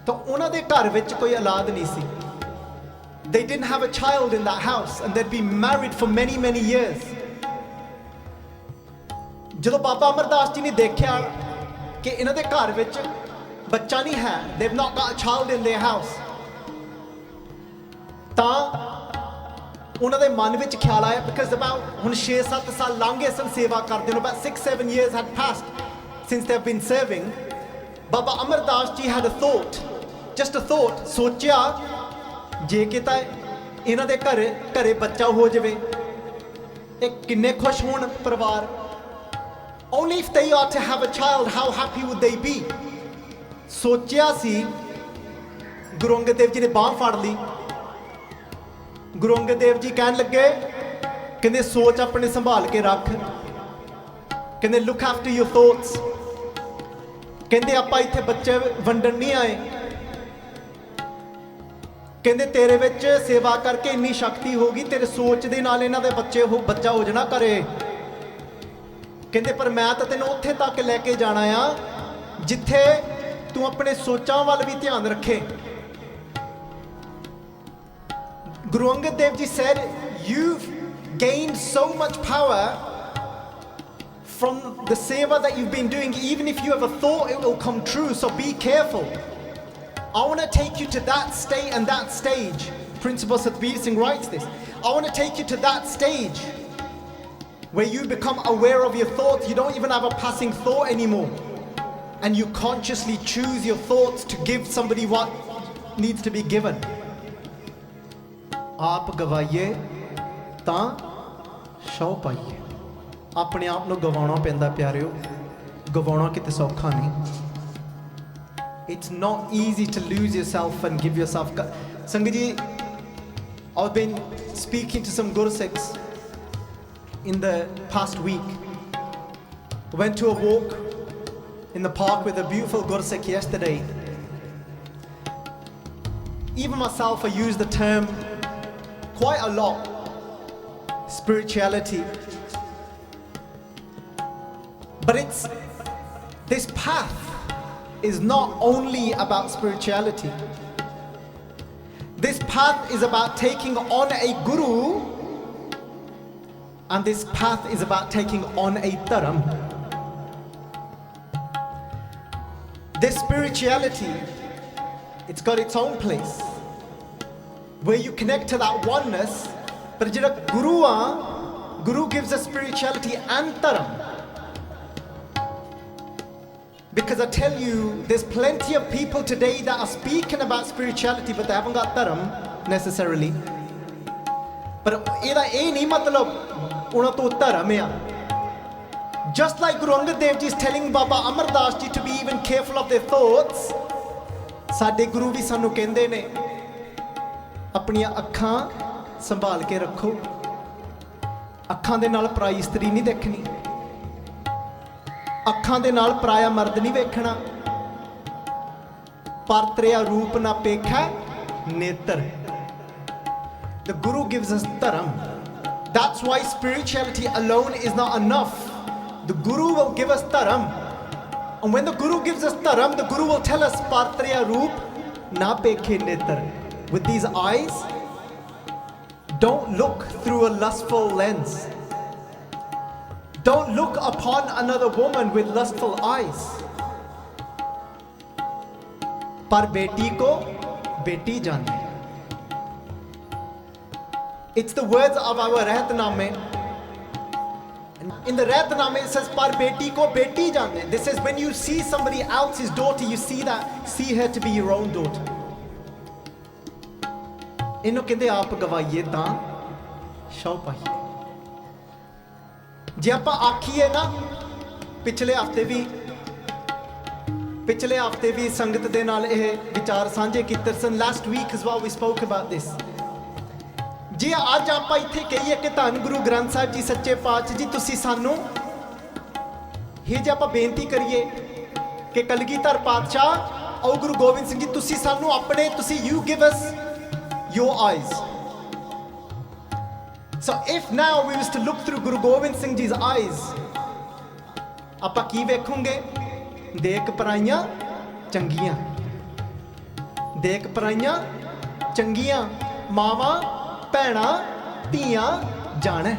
ਤਾਂ ਉਹਨਾਂ ਦੇ ਘਰ ਵਿੱਚ ਕੋਈ ਔਲਾਦ ਨਹੀਂ ਸੀ। They didn't have a child in that house and they'd been married for many years। ਜਦੋਂ ਬਾਬਾ ਅਮਰਦਾਸ ਜੀ ਨੇ ਦੇਖਿਆ ਕਿ ਇਹਨਾਂ ਦੇ ਘਰ ਵਿੱਚ ਬੱਚਾ ਨਹੀਂ ਹੈ, they've not got a child in their house, ਤਾਂ ਉਹਨਾਂ ਦੇ ਮਨ ਵਿੱਚ ਖਿਆਲ ਆਇਆ, because about ਹੁਣ 6-7 ਸਾਲ ਲੰਘੇ ਸਨ ਸੇਵਾ ਕਰਦੇ ਨੂੰ, about 6-7 years had passed since they've been serving। Baba Amardas ji had a thought, just a thought। ਸੋਚਿਆ ਜੇ ਕਿਤਾ ਇਹਨਾਂ ਦੇ ਘਰੇ ਬੱਚਾ ਹੋ ਜਾਵੇ, ਇਹ ਕਿੰਨੇ ਖੁਸ਼ ਹੋਣ ਪਰਿਵਾਰ। only if they are to have a child, how happy would they be। ਸੋਚਿਆ ਸੀ। ਗੁਰੂ ਅੰਗਦ ਦੇਵ ਜੀ ਨੇ ਬਾਂਹ ਫੜ ਲਈ। ਗੁਰੂ ਅੰਗਦ ਦੇਵ ਜੀ ਕਹਿਣ ਲੱਗੇ, ਕਹਿੰਦੇ ਸੋਚ ਆਪਣੇ ਸੰਭਾਲ ਕੇ ਰੱਖ। ਕਹਿੰਦੇ look after your thoughts। ਕਹਿੰਦੇ ਆਪਾਂ ਇੱਥੇ ਬੱਚੇ ਵੰਡਣ ਨਹੀਂ ਆਏ। ਕਹਿੰਦੇ ਤੇਰੇ ਵਿੱਚ ਸੇਵਾ ਕਰਕੇ ਇੰਨੀ ਸ਼ਕਤੀ ਹੋਗੀ, ਤੇਰੇ ਸੋਚ ਦੇ ਨਾਲ ਇਹਨਾਂ ਦੇ ਬੱਚਾ ਹੋ ਜਾਣਾ ਘਰੇ। ਕਹਿੰਦੇ ਪਰ ਮੈਂ ਤਾਂ ਤੈਨੂੰ ਉੱਥੇ ਤੱਕ ਲੈ ਕੇ ਜਾਣਾ ਆ ਜਿੱਥੇ ਤੂੰ ਆਪਣੇ ਸੋਚਾਂ ਵੱਲ ਵੀ ਧਿਆਨ ਰੱਖੇ। Guru Angad Dev Ji said, you've gained so much power from the seva that you've been doing. Even if you have a thought, it will come true, so be careful। I want to take you to that state and that stage। Principal Satbir Singh writes this। I want to take you to that stage where you become aware of your thoughts. You don't even have a passing thought anymore, and you consciously choose your thoughts to give somebody what needs to be given। ਆਪ ਗਵਾਈਏ ਤਾਂ ਸ਼ੌ ਪਾਈਏ। ਆਪਣੇ ਆਪ ਨੂੰ ਗਵਾਉਣਾ ਪੈਂਦਾ ਪਿਆਰਿਓ, ਗਵਾਉਣਾ ਕਿਤੇ ਸੌਖਾ ਨਹੀਂ। It's not easy to lose yourself and give yourself। ਸੰਗਤ ਜੀ, I've been speaking to some Gursikhs in the past week। Went to a walk in the park with a beautiful Gursikh yesterday. Even myself, I use the term quite a lot, spirituality. But this path is not only about spirituality. This path is about taking on a guru, and this path is about taking on a dharam. This spirituality, it's got its own place where you connect to that oneness. But jira Guru gives us spirituality and dharam. Because I tell you, there's plenty of people today that are speaking about spirituality, but they haven't got dharam necessarily. But ਇਹਦਾ ਇਹ ਨਹੀਂ ਮਤਲਬ ਉਹਨਾਂ ਤੋਂ ਧਰਮ ਆ. Just like Guru Angad Dev Ji is telling Baba Amardas Ji to be even careful of their thoughts, ਸਾਡੇ ਗੁਰੂ ਵੀ ਸਾਨੂੰ ਕਹਿੰਦੇ ਨੇ ਆਪਣੀਆਂ ਅੱਖਾਂ ਸੰਭਾਲ ਕੇ ਰੱਖੋ. ਅੱਖਾਂ ਦੇ ਨਾਲ ਪਰਾਈ ਇਸਤਰੀ ਨਹੀਂ ਦੇਖਣੀ, ਅੱਖਾਂ ਦੇ ਨਾਲ ਪਰਾਇਆ ਮਰਦ ਨਹੀਂ ਵੇਖਣਾ. ਪਰਤਰਿਆ ਰੂਪ ਨਾ ਪੇਖੈ ਨੇਤਰ. The Guru gives us dharam. That's why spirituality alone is not enough. The Guru will give us dharam. And when the Guru gives us dharam, the Guru will tell us partriya roop na pekhe netar. With these eyes, don't look through a lustful lens. Don't look upon another woman with lustful eyes. Par beti ko beti jane. It's the words of our Rahatname. In the Rahatname it says par beti ko beti jane. This is when you see somebody else's daughter, you see her to be your own daughter. ਇਹਨੂੰ ਕਹਿੰਦੇ ਆਪ ਗਵਾਈਏ ਤਾਂ ਸ਼ੌ ਪਾਈਏ. ਜੇ ਆਪਾਂ ਆਖੀਏ ਨਾ, ਪਿਛਲੇ ਹਫਤੇ ਵੀ ਸੰਗਤ ਦੇ ਨਾਲ ਇਹ ਵਿਚਾਰ ਸਾਂਝੇ ਕੀਤੇ ਸਨ. Last week as well we spoke about this. ਜੇ ਅੱਜ ਆਪਾਂ ਇੱਥੇ ਕਹੀਏ ਕਿ ਧੰਨ ਗੁਰੂ ਗ੍ਰੰਥ ਸਾਹਿਬ ਜੀ ਸੱਚੇ ਪਾਤਸ਼ਾਹ ਜੀ ਤੁਸੀਂ ਸਾਨੂੰ, ਇਹ ਜੇ ਆਪਾਂ ਬੇਨਤੀ ਕਰੀਏ ਕਿ ਕਲਗੀਧਰ ਪਾਤਸ਼ਾਹ ਔਰ ਗੁਰੂ ਗੋਬਿੰਦ ਸਿੰਘ ਜੀ ਤੁਸੀਂ ਸਾਨੂੰ ਆਪਣੇ, ਤੁਸੀਂ you give us your eyes. So if now we was to look through Guru Gobind Singh Ji's eyes, ਆਪਾਂ ਕੀ ਵੇਖੋਗੇ? ਦੇਖ ਪਰਾਈਆਂ ਚੰਗੀਆਂ, ਦੇਖ ਪਰਾਈਆਂ ਚੰਗੀਆਂ, ਮਾਵਾਂ ਭੈਣਾਂ ਧੀਆਂ ਜਾਣੈ.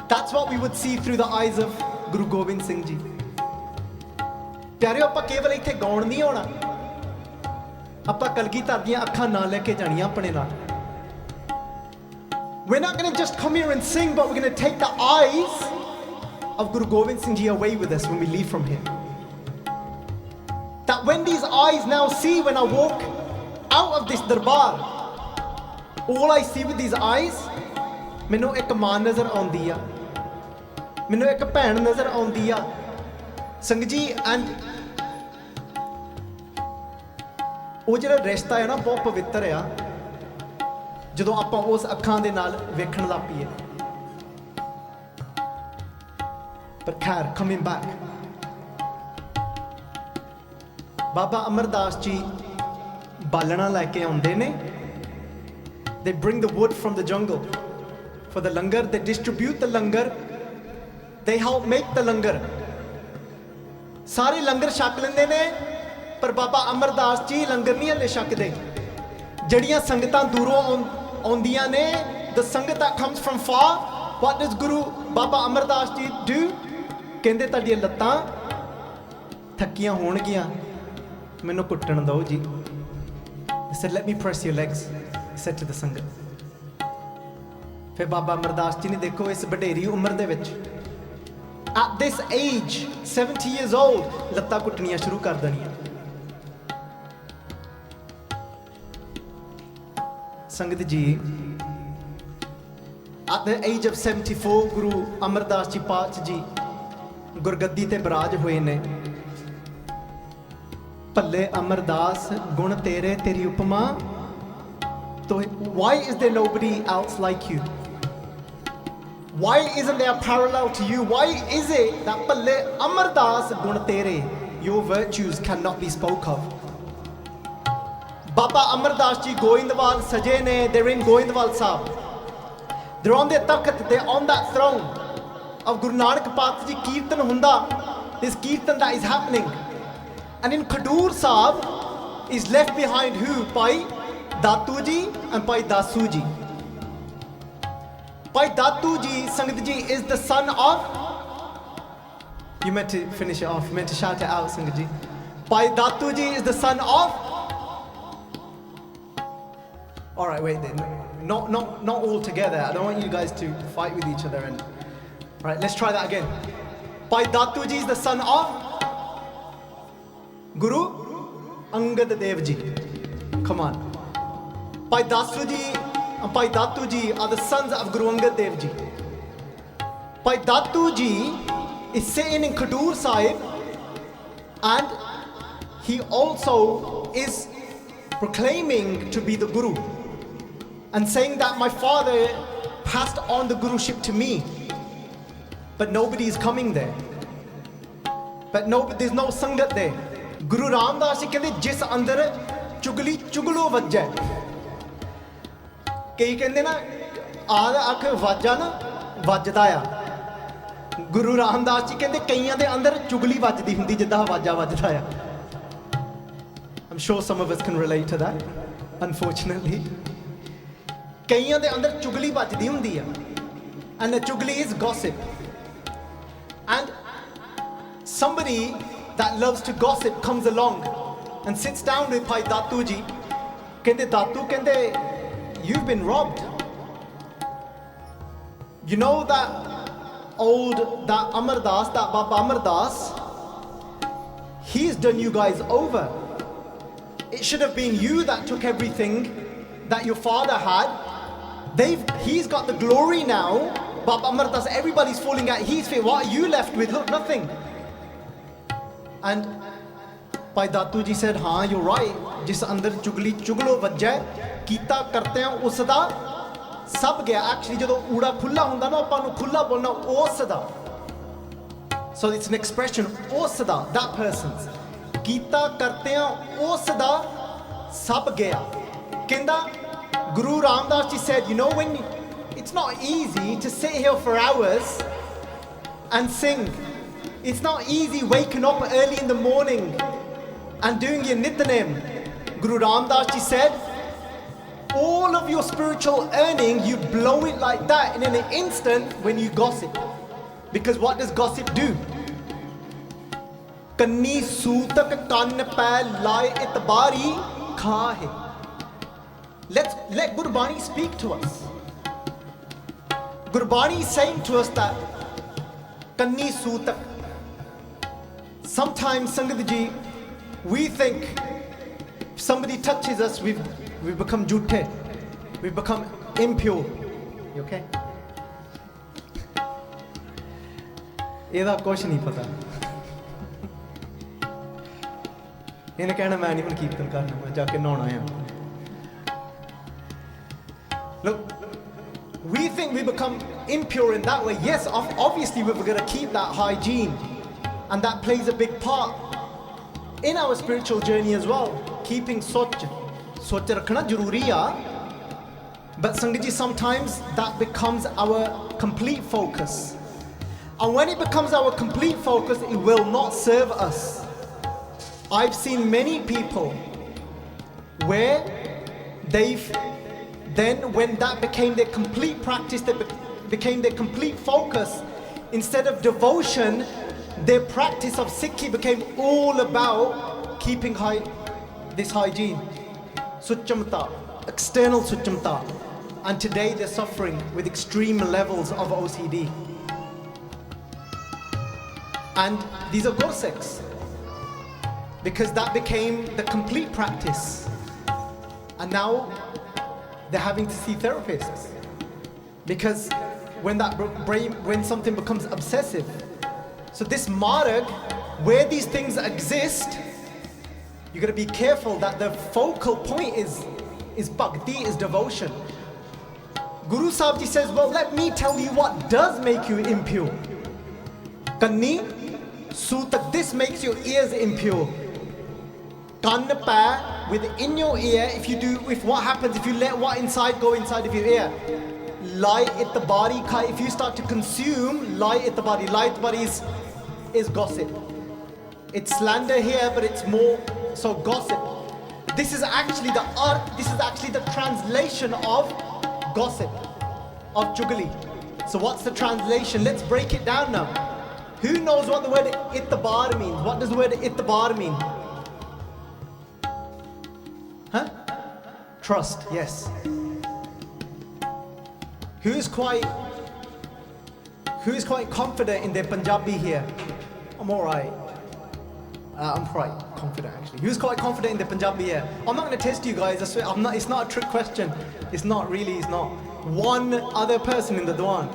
That's what we would see through the eyes of Guru Gobind Singh Ji. ਪਿਆਰਿਓ, ਆਪਾਂ ਕੇਵਲ ਇੱਥੇ ਗਾਉਣ ਨਹੀਂ ਆਉਣਾ, ਆਪਾਂ ਕਲਗੀਧਰ ਦੀਆਂ ਅੱਖਾਂ ਨਾਲ ਲੈ ਕੇ ਜਾਣੀਆਂ ਆਪਣੇ ਨਾਲ. We're not going to just come here and sing, but we're going to take the eyes of Guru Gobind Singh Ji away with us when we leave from here. That when these eyes now see, when I walk out of this darbar, all I see with these eyes, ਮੈਨੂੰ ਇੱਕ ਮਾਂ ਨਜ਼ਰ ਆਉਂਦੀ ਆ, ਮੈਨੂੰ ਇੱਕ ਭੈਣ ਨਜ਼ਰ ਆਉਂਦੀ ਆ. ਸੰਗਤ ਜੀ, ਐਂਡ ਉਹ ਜਿਹੜਾ ਰਿਸ਼ਤਾ ਹੈ ਨਾ ਬਹੁਤ ਪਵਿੱਤਰ ਆ ਜਦੋਂ ਆਪਾਂ ਉਸ ਅੱਖਾਂ ਦੇ ਨਾਲ ਵੇਖਣ ਲੱਗ ਪਈਏ. ਪਰ ਖੈਰ, ਕਮਿੰਗ ਬੈਕ, ਬਾਬਾ ਅਮਰਦਾਸ ਜੀ ਬਾਲਣਾ ਲੈ ਕੇ ਆਉਂਦੇ ਨੇ. They bring the wood from the jungle for the langar. They distribute the langar. They help make the langar. ਸਾਰੇ ਲੰਗਰ ਛਕ ਲੈਂਦੇ ਨੇ, ਪਰ ਬਾਬਾ ਅਮਰਦਾਸ ਜੀ ਲੰਗਰ ਨਹੀਂ ਹਲੇ ਛਕਦੇ. ਜਿਹੜੀਆਂ ਸੰਗਤਾਂ ਦੂਰੋਂ ਆਉਂਦੀਆਂ ਨੇ, the ਸੰਗਤ that comes from far, what does Guru Baba Amardas ji do? ਕਹਿੰਦੇ ਤੁਹਾਡੀਆਂ ਲੱਤਾਂ ਥੱਕੀਆਂ ਹੋਣਗੀਆਂ, ਮੈਨੂੰ ਕੁੱਟਣ ਦਿਓ ਜੀ. He said, let me press your legs, he said to the ਸੰਗਤ. ਫਿਰ ਬਾਬਾ ਅਮਰਦਾਸ ਜੀ ਨੇ ਦੇਖੋ ਇਸ ਵਡੇਰੀ ਉਮਰ ਦੇ ਵਿੱਚ, at this age 70 years old, ਲੱਤਾਂ ਕੁੱਟਣੀਆਂ ਸ਼ੁਰੂ ਕਰ ਦੇਣੀਆਂ. ਸੰਗਤ ਜੀ, at the age of 74, Guru Amardas ji ਪਾਤਸ਼ਾਹ ਜੀ ਗੁਰਗੱਦੀ ਤੇ ਬਿਰਾਜ ਹੋਏ ਨੇ. ਭੱਲੇ ਅਮਰਦਾਸ ਗੁਣ ਤੇਰੇ, ਤੇਰੀ ਉਪਮਾ ਤੋ, why is there nobody else like you? Why isn't there a parallel to you? Why is it that Bhale Amardas Gun Tere, your virtues cannot be spoke of? Baba Amardas Ji Goindwal Saje ne, they're in Goindwal Sabh. They're on their takat, they're on that throne of Guru Nanak Path Ji Kirtan Hunda. This Kirtan that is happening. And in Khadur Sabh is left behind who? Bhai Datu Ji and Bhai Dasu Ji. Bhai Datu Ji, Angad Ji, is the son of... You meant to finish it off, you meant to shout it out, Angad Ji. Bhai Datu Ji is the son of... Alright, wait then. Not all together. I don't want you guys to fight with each other. And alright, let's try that again. Bhai Datu Ji is the son of Guru Angad Dev Ji. Come on. Bhai Dasu Ji and Bhai Datu Ji are the sons of Guru Angad Dev Ji. Bhai Datu Ji is sitting in Khadur Sahib, and he also is proclaiming to be the Guru and saying that my father passed on the Guruship to me, but nobody is coming there. But there's no Sangat there. Guru Ramdas Ji कहते जिस अंदर चुगली चुगलो वज्जा कई कहते ना आद अख वाजा ना वजदा आ गुरु रामदास जी कहते कईयां दे अंदर चुगली वजदी हुंदी जिद्दां वाजा वजदा आ I'm sure some of us can relate to that, unfortunately. कईयां दे अंदर चुगली वजदी हुंदी आ, and the chugli is gossip. And somebody that loves to gossip comes along and sits down with Bhai Datu Ji. कहते Datu कहते you've been robbed. You know that Amardas, that Baba Amardas, he's done you guys over. It should have been you that took everything that your father had. He's got the glory now. Baba Amardas, everybody's falling at his feet. What are you left with? Look, nothing. And Bhai Datu Ji said, हाँ, you're right. जिस अंदर चुगली चुगलो वज्जा कीता करते हैं उसदा सब गया. Actually जदों ऊड़ा खुला हुंदा ना आपां नूं खुला बोलना उसदा. So it's an expression उसदा, that person's. कीता करते हैं उसदा सब गया. कहंदा Guru Ramdas Ji said, you know, when it's not easy to sit here for hours and sing. It's not easy waking up early in the morning and doing your nitnem. Guru Ramdas Ji said, all of your spiritual earning, you blow it like that in an instant when you gossip. Because what does gossip do? Kanni sutak kan pa lai itbari khahe. Let Gurbani speak to us. Gurbani is saying to us that Kanni sutak. Sometimes, Angad Ji, we think if somebody touches us, we've become jute, we've become impure. You okay? ਇਹਦਾ ਕੁਛ ਨਹੀਂ ਪਤਾ ਇਹਨੇ ਕਹਿਣਾ ਮੈਂ ਨਹੀਂ ਹੁਣ ਕੀਰਤਨ ਕਰਨਾ ਮੈਂ ਜਾ ਕੇ ਨਹਾਉਣਾ ਆ. Look, we think we become impure in that way. Yes, obviously we're going to keep that hygiene, and that plays a big part in our spiritual journey as well. Keeping soch rakhna jaruri hai. But Sangat Ji, sometimes that becomes our complete focus. And when it becomes our complete focus, it will not serve us. I've seen many people where when that became their complete practice, that became their complete focus, instead of devotion, their practice of Sikhi became all about keeping this hygiene, suchamta, external suchamta. And today they're suffering with extreme levels of OCD. And these are Gursikhs, because that became the complete practice. And now they're having to see therapists, because when something becomes obsessive. So this marg, where these things exist, you got to be careful that the focal point is bhakti, is devotion. Guru Sahib Ji says, well, let me tell you what does make you impure. Kanni, sutak, this makes your ears impure. Kan pa, within your ear, if what happens if you let what inside go inside of your ear? Lie itibari ka, if you start to consume lie itibari. Lie itibari is gossip. It's slander here, but it's more so gossip. This is actually the translation of gossip, of chugali. So what's the translation? Let's break it down now. Who knows what the word itibar means? What does the word itibar mean? Huh? Trust, yes. Who is quite confident in their Punjabi here? I'm alright. I'm quite confident actually. Who's quite confident in the Punjabi here? I'm not going to test you guys, I swear. It's not a trick question. It's not. One other person in the Dwan.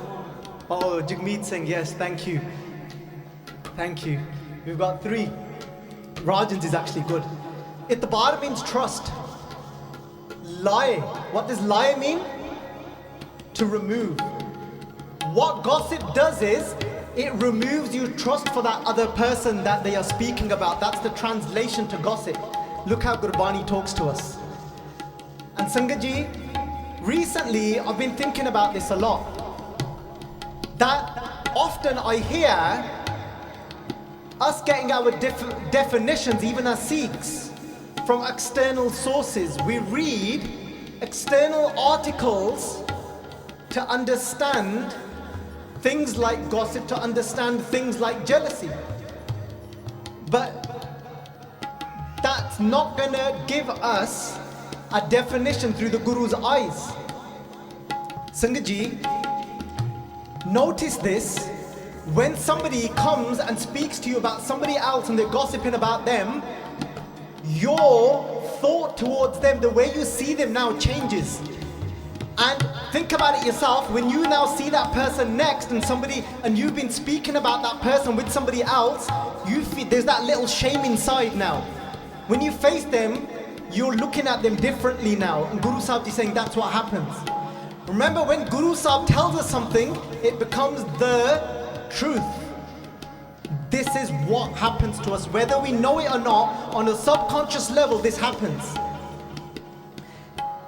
Oh, Jagmeet Singh, yes, thank you. We've got 3. Rajans is actually good. Itibar means trust. Lie. What does lie mean? To remove. What gossip does is, it removes your trust for that other person that they are speaking about. That's the translation to gossip. Look how Gurbani talks to us. And Sangat Ji, recently I've been thinking about this a lot. That often I hear us getting our definitions, even as Sikhs, from external sources. We read external articles to understand things like gossip, to understand things like jealousy. But that's not gonna give us a definition through the Guru's eyes. Sangat Ji, notice this. When somebody comes and speaks to you about somebody else and they're gossiping about them, your thought towards them, the way you see them now changes. And think about it yourself, when you now see that person next and you've been speaking about that person with somebody else, you feel there's that little shame inside now. When you face them, you're looking at them differently now. And Guru Sahib is saying that's what happens. Remember, when Guru Sahib tells us something, it becomes the truth. This is what happens to us, whether we know it or not. On a subconscious level, this happens.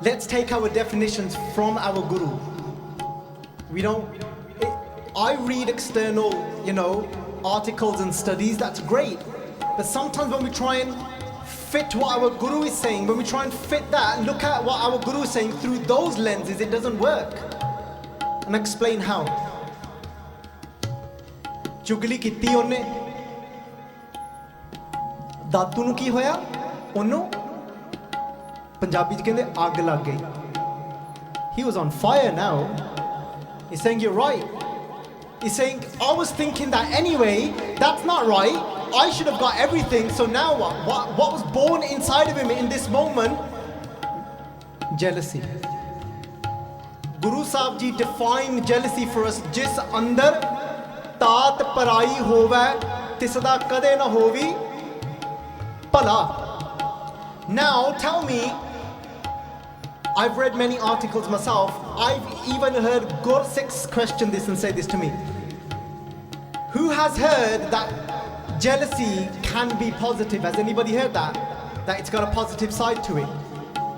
Let's take our definitions from our Guru. I read external, articles and studies, that's great. But sometimes when we try and fit what our Guru is saying, when we try and fit that and look at what our Guru is saying through those lenses, it doesn't work. And I'll explain how. Chugli ਕੀਤੀ ਉਹਨੇ ਦਾਤੂ ਨੂੰ ਕੀ ਹੋਇਆ ਉਹਨੂੰ ਪੰਜਾਬੀ ਚ ਕਹਿੰਦੇ ਅੱਗ ਲੱਗ ਗਈ he was on fire now. He's saying you're right. He's saying I was thinking that anyway, that's not right. I should have got everything, so now what was born inside of him in this moment? Jealousy. Guru Sahib Ji defined jealousy for us. Jis andar Taat Paraaee hove tisda kade na hovi pala. Now tell me, I've read many articles myself. I've even heard Gur Sikhs question this and say this to me. Who has heard that jealousy can be positive? Has anybody heard that? That it's got a positive side to it.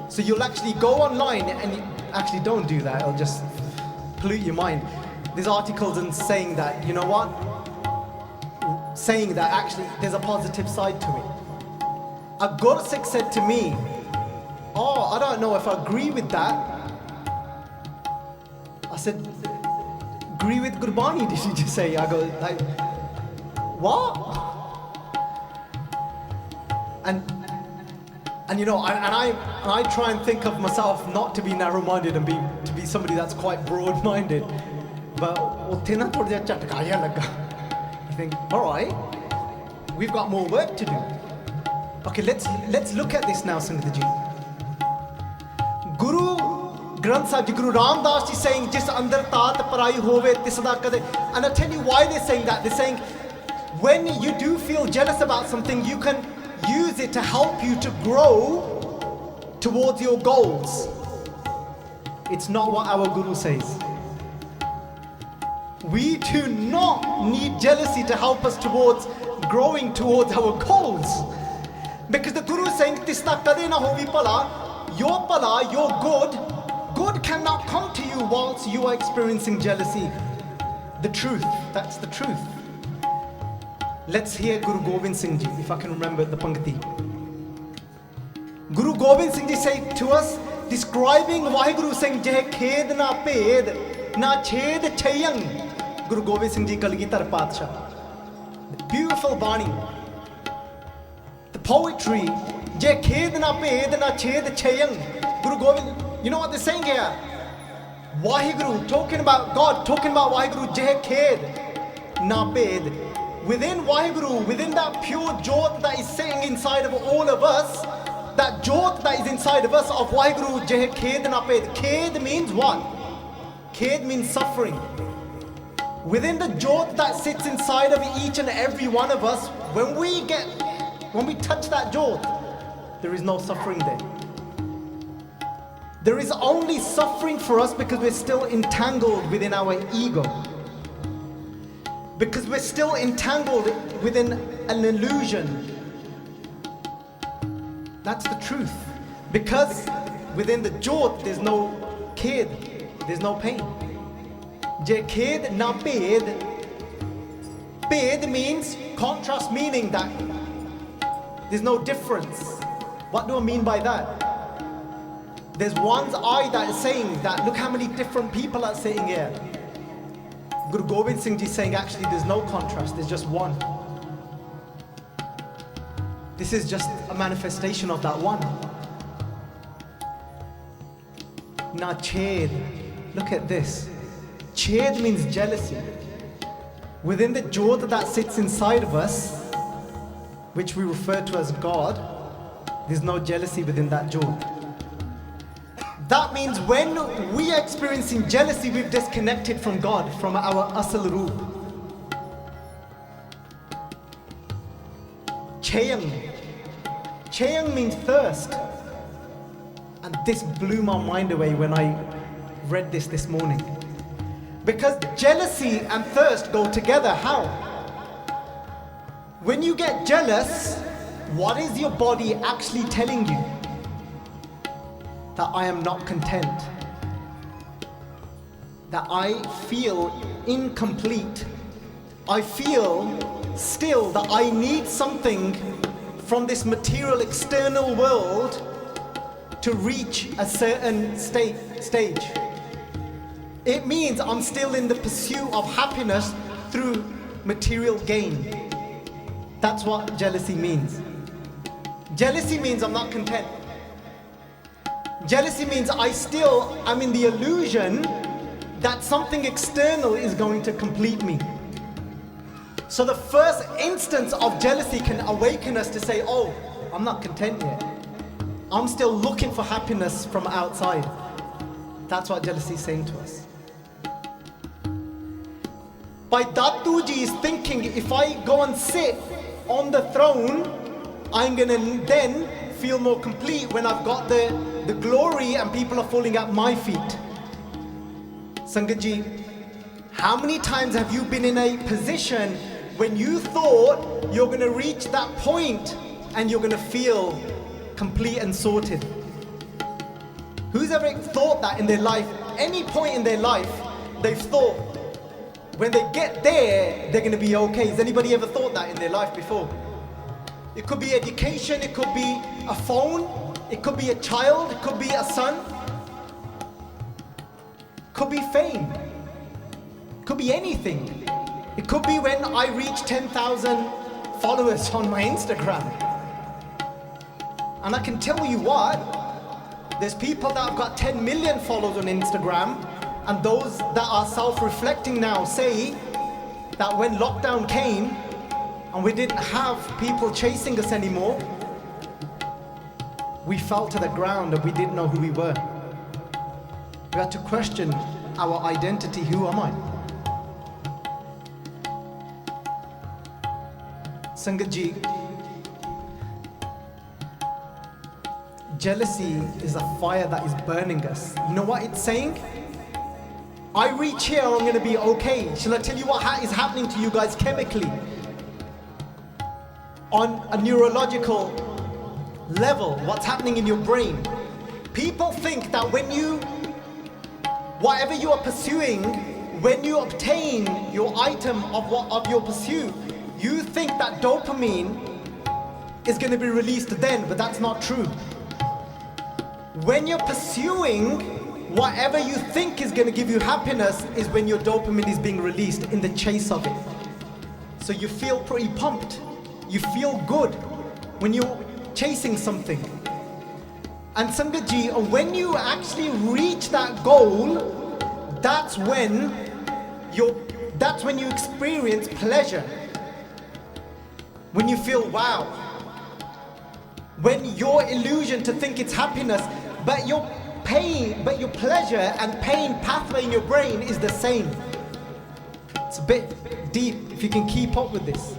So you'll actually go online and actually don't do that. It'll just pollute your mind. There's articles and saying that, you know what? Saying that actually there's a positive side to it. A Gur Sikh said to me, oh, I don't know if I agree with that. I said, agree with Gurbani, did you just say? I go, like, what? And I try and think of myself not to be narrow-minded and to be somebody that's quite broad-minded. But you think, all right, we've got more work to do. Okay, let's look at this now, Sangat Ji. Guru Granth Sahib Ji, Guru Amardas Ji saying, Jis andar taat Paraaee hove tisda kade. And I'll tell you why they're saying that. They're saying, when you do feel jealous about something, you can use it to help you to grow towards your goals. It's not what our Guru says. We do not need jealousy to help us towards growing towards our goals. Because the Guru is saying, Tista kade na hovi pala, your good cannot come to you whilst you are experiencing jealousy. The truth, that's the truth. Let's hear Guru Gobind Singh Ji, if I can remember the Pangati. Guru Gobind Singh Ji say to us, describing Vaheguru saying, Jeh khed na ped, na ched chayang. Guru Gobind Singh Ji Kalgitar Patsha. The beautiful Bani. The poetry, Jeh khed na ped, na ched chayang. Guru Gobind, you know what they're saying here? Vaheguru, talking about God, talking about Vaheguru, Jeh khed na ped. Within Vaheguru, within that pure jyot that is sitting inside of all of us, that jyot that is inside of us of Vaheguru, Jeh khed na ped. Khed means what? Khed means suffering. Within the jyot that sits inside of each and every one of us, when we touch that jyot, there is no suffering there. There is only suffering for us because we're still entangled within our ego. Because we're still entangled within an illusion. That's the truth. Because within the jyot, there's no khed, there's no pain. Je khed na ped. Ped means contrast, meaning that there's no difference. What do I mean by that? There's one's eye that is saying that, look how many different people are sitting here. Guru Gobind Singh Ji is saying actually there's no contrast, there's just one. This is just a manifestation of that one. Na ched, look at this. Ched means jealousy. Within the jyot that sits inside of us, which we refer to as God, there's no jealousy within that jyot. That means when we are experiencing jealousy, we've disconnected from God, from our asal roop. Chayang. Chayang means thirst. And this blew my mind away when I read this morning. Because jealousy and thirst go together. How? When you get jealous, what is your body actually telling you? That I am not content, that I feel incomplete, I feel still that I need something from this material external world to reach a certain stage. It means I'm still in the pursuit of happiness through material gain. That's what jealousy means. Jealousy means I'm not content. Jealousy means I'm in the illusion that something external is going to complete me. So the first instance of jealousy can awaken us to say, oh, I'm not content yet. I'm still looking for happiness from outside. That's what jealousy is saying to us. By Datu Ji is thinking, if I go and sit on the throne, I'm going to then feel more complete when I've got the glory and people are falling at my feet. Sangat Ji, how many times have you been in a position when you thought you're going to reach that point and you're going to feel complete and sorted? Who's ever thought that in their life? Any point in their life, they've thought when they get there, they're going to be okay. Has anybody ever thought that in their life before? It could be education, it could be a phone, it could be a child, it could be a son, it could be fame, it could be anything. It could be when I reach 10,000 followers on my Instagram. And I can tell you what, there's people that have got 10 million followers on Instagram, and those that are self-reflecting now say that when lockdown came, and we didn't have people chasing us anymore, we fell to the ground and we didn't know who we were. We had to question our identity. Who am I? Sangat Ji, Jealousy is a fire that is burning us. You know what it's saying? I reach here, I'm going to be okay. Shall I tell you what is happening to you guys chemically? On a neurological level, what's happening in your brain? People think that whatever you are pursuing, when you obtain your item of your pursuit, you think that dopamine is going to be released then, but that's not true. When you're pursuing whatever you think is going to give you happiness is when your dopamine is being released in the chase of it. So you feel pretty pumped. You feel good when you're chasing something. And Sangat Ji, when you actually reach that goal, that's when you experience pleasure. When you feel wow. When your illusion to think it's happiness, but your pleasure and pain pathway in your brain is the same. It's a bit deep if you can keep up with this.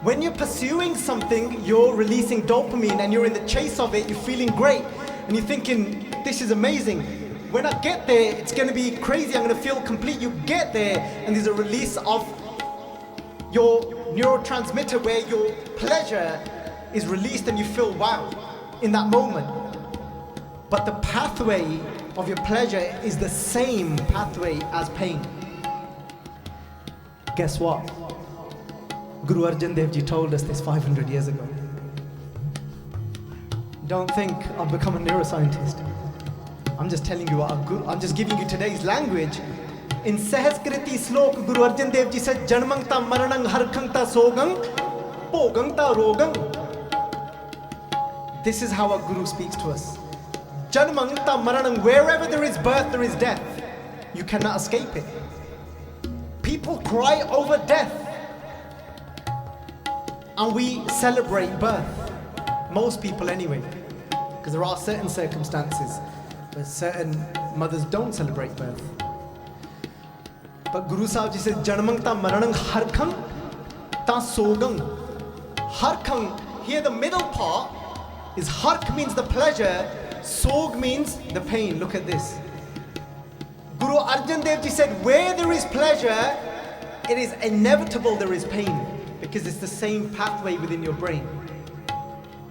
When you're pursuing something, you're releasing dopamine and you're in the chase of it, you're feeling great and you're thinking, this is amazing. When I get there, it's going to be crazy, I'm going to feel complete. You get there and there's a release of your neurotransmitter where your pleasure is released and you feel wow in that moment. But the pathway of your pleasure is the same pathway as pain. Guess what? Guru Arjan Dev Ji told us this 500 years ago. Don't think I've become a neuroscientist. I'm just telling you I'm just giving you today's language. In Sahaskriti Slok, Guru Arjan Dev Ji said, Janmang ta maranang harkhang ta sogang, pogang ta rogang. This is how our Guru speaks to us. Janmang ta maranang, wherever there is birth, there is death. You cannot escape it. People cry over death. And we celebrate birth. Most people anyway. Because there are certain circumstances where certain mothers don't celebrate birth. But Guru Sahib Ji says, Janmang ta maranang harkhang ta sogang. Harkhang, here the middle part is hark means the pleasure, sog means the pain. Look at this. Guru Arjan Dev Ji said, where there is pleasure, it is inevitable there is pain. Because it's the same pathway within your brain.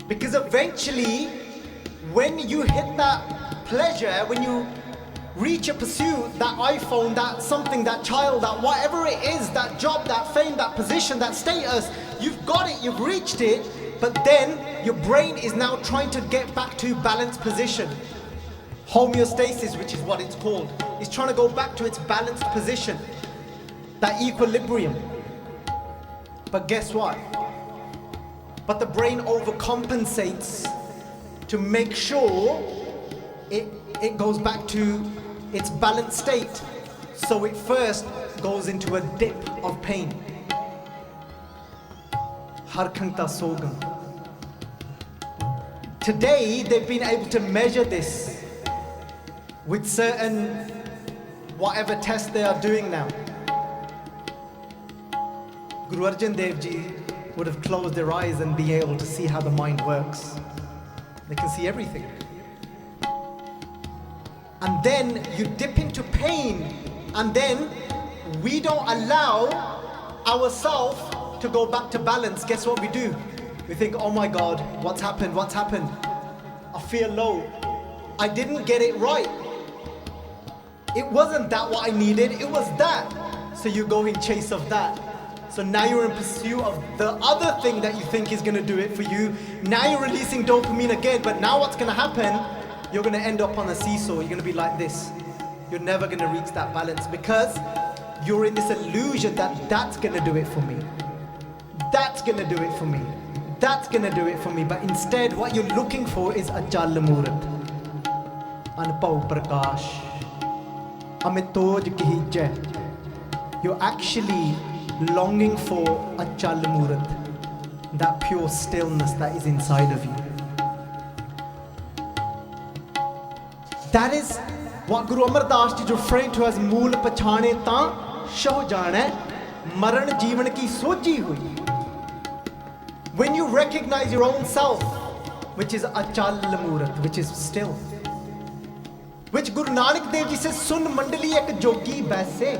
Because eventually, when you hit that pleasure, when you reach a pursuit, that iPhone, that something, that child, that whatever it is, that job, that fame, that position, that status, you've got it, you've reached it, but then your brain is now trying to get back to balanced position. Homeostasis, which is what it's called. It's trying to go back to its balanced position. That equilibrium. But guess what? But the brain overcompensates to make sure it goes back to its balanced state. So it first goes into a dip of pain. Harkhangta sogam. Today they've been able to measure this with certain whatever tests they are doing now. Guru Arjan Dev Ji would have closed their eyes and be able to see how the mind works. They can see everything. And then you dip into pain, and then we don't allow ourselves to go back to balance. Guess what we do? We think, oh my God, what's happened? What's happened? I feel low. I didn't get it right. It wasn't that what I needed, it was that. So you go in chase of that. So now you're in pursuit of the other thing that you think is going to do it for you. Now you're releasing dopamine again, but now what's going to happen? You're going to end up on a seesaw. You're going to be like this. You're never going to reach that balance because you're in this illusion that that's going to do it for me. That's going to do it for me. That's going to do it for me. But instead, what you're looking for is Ajal Murat. Anupau Prakash. Amitoj Kihijay. You're actually longing for a Chal Murat, that pure stillness that is inside of you. That is what Guru Amar Das Ji is referring to as Mool Pachane Ta Shah Jane Maran Jeevan Ki Soji Hui. When you recognize your own self, which is Achal Murat, which is still. Which Guru Nanak Dev Ji says, Sun Mandali ek jogi baise.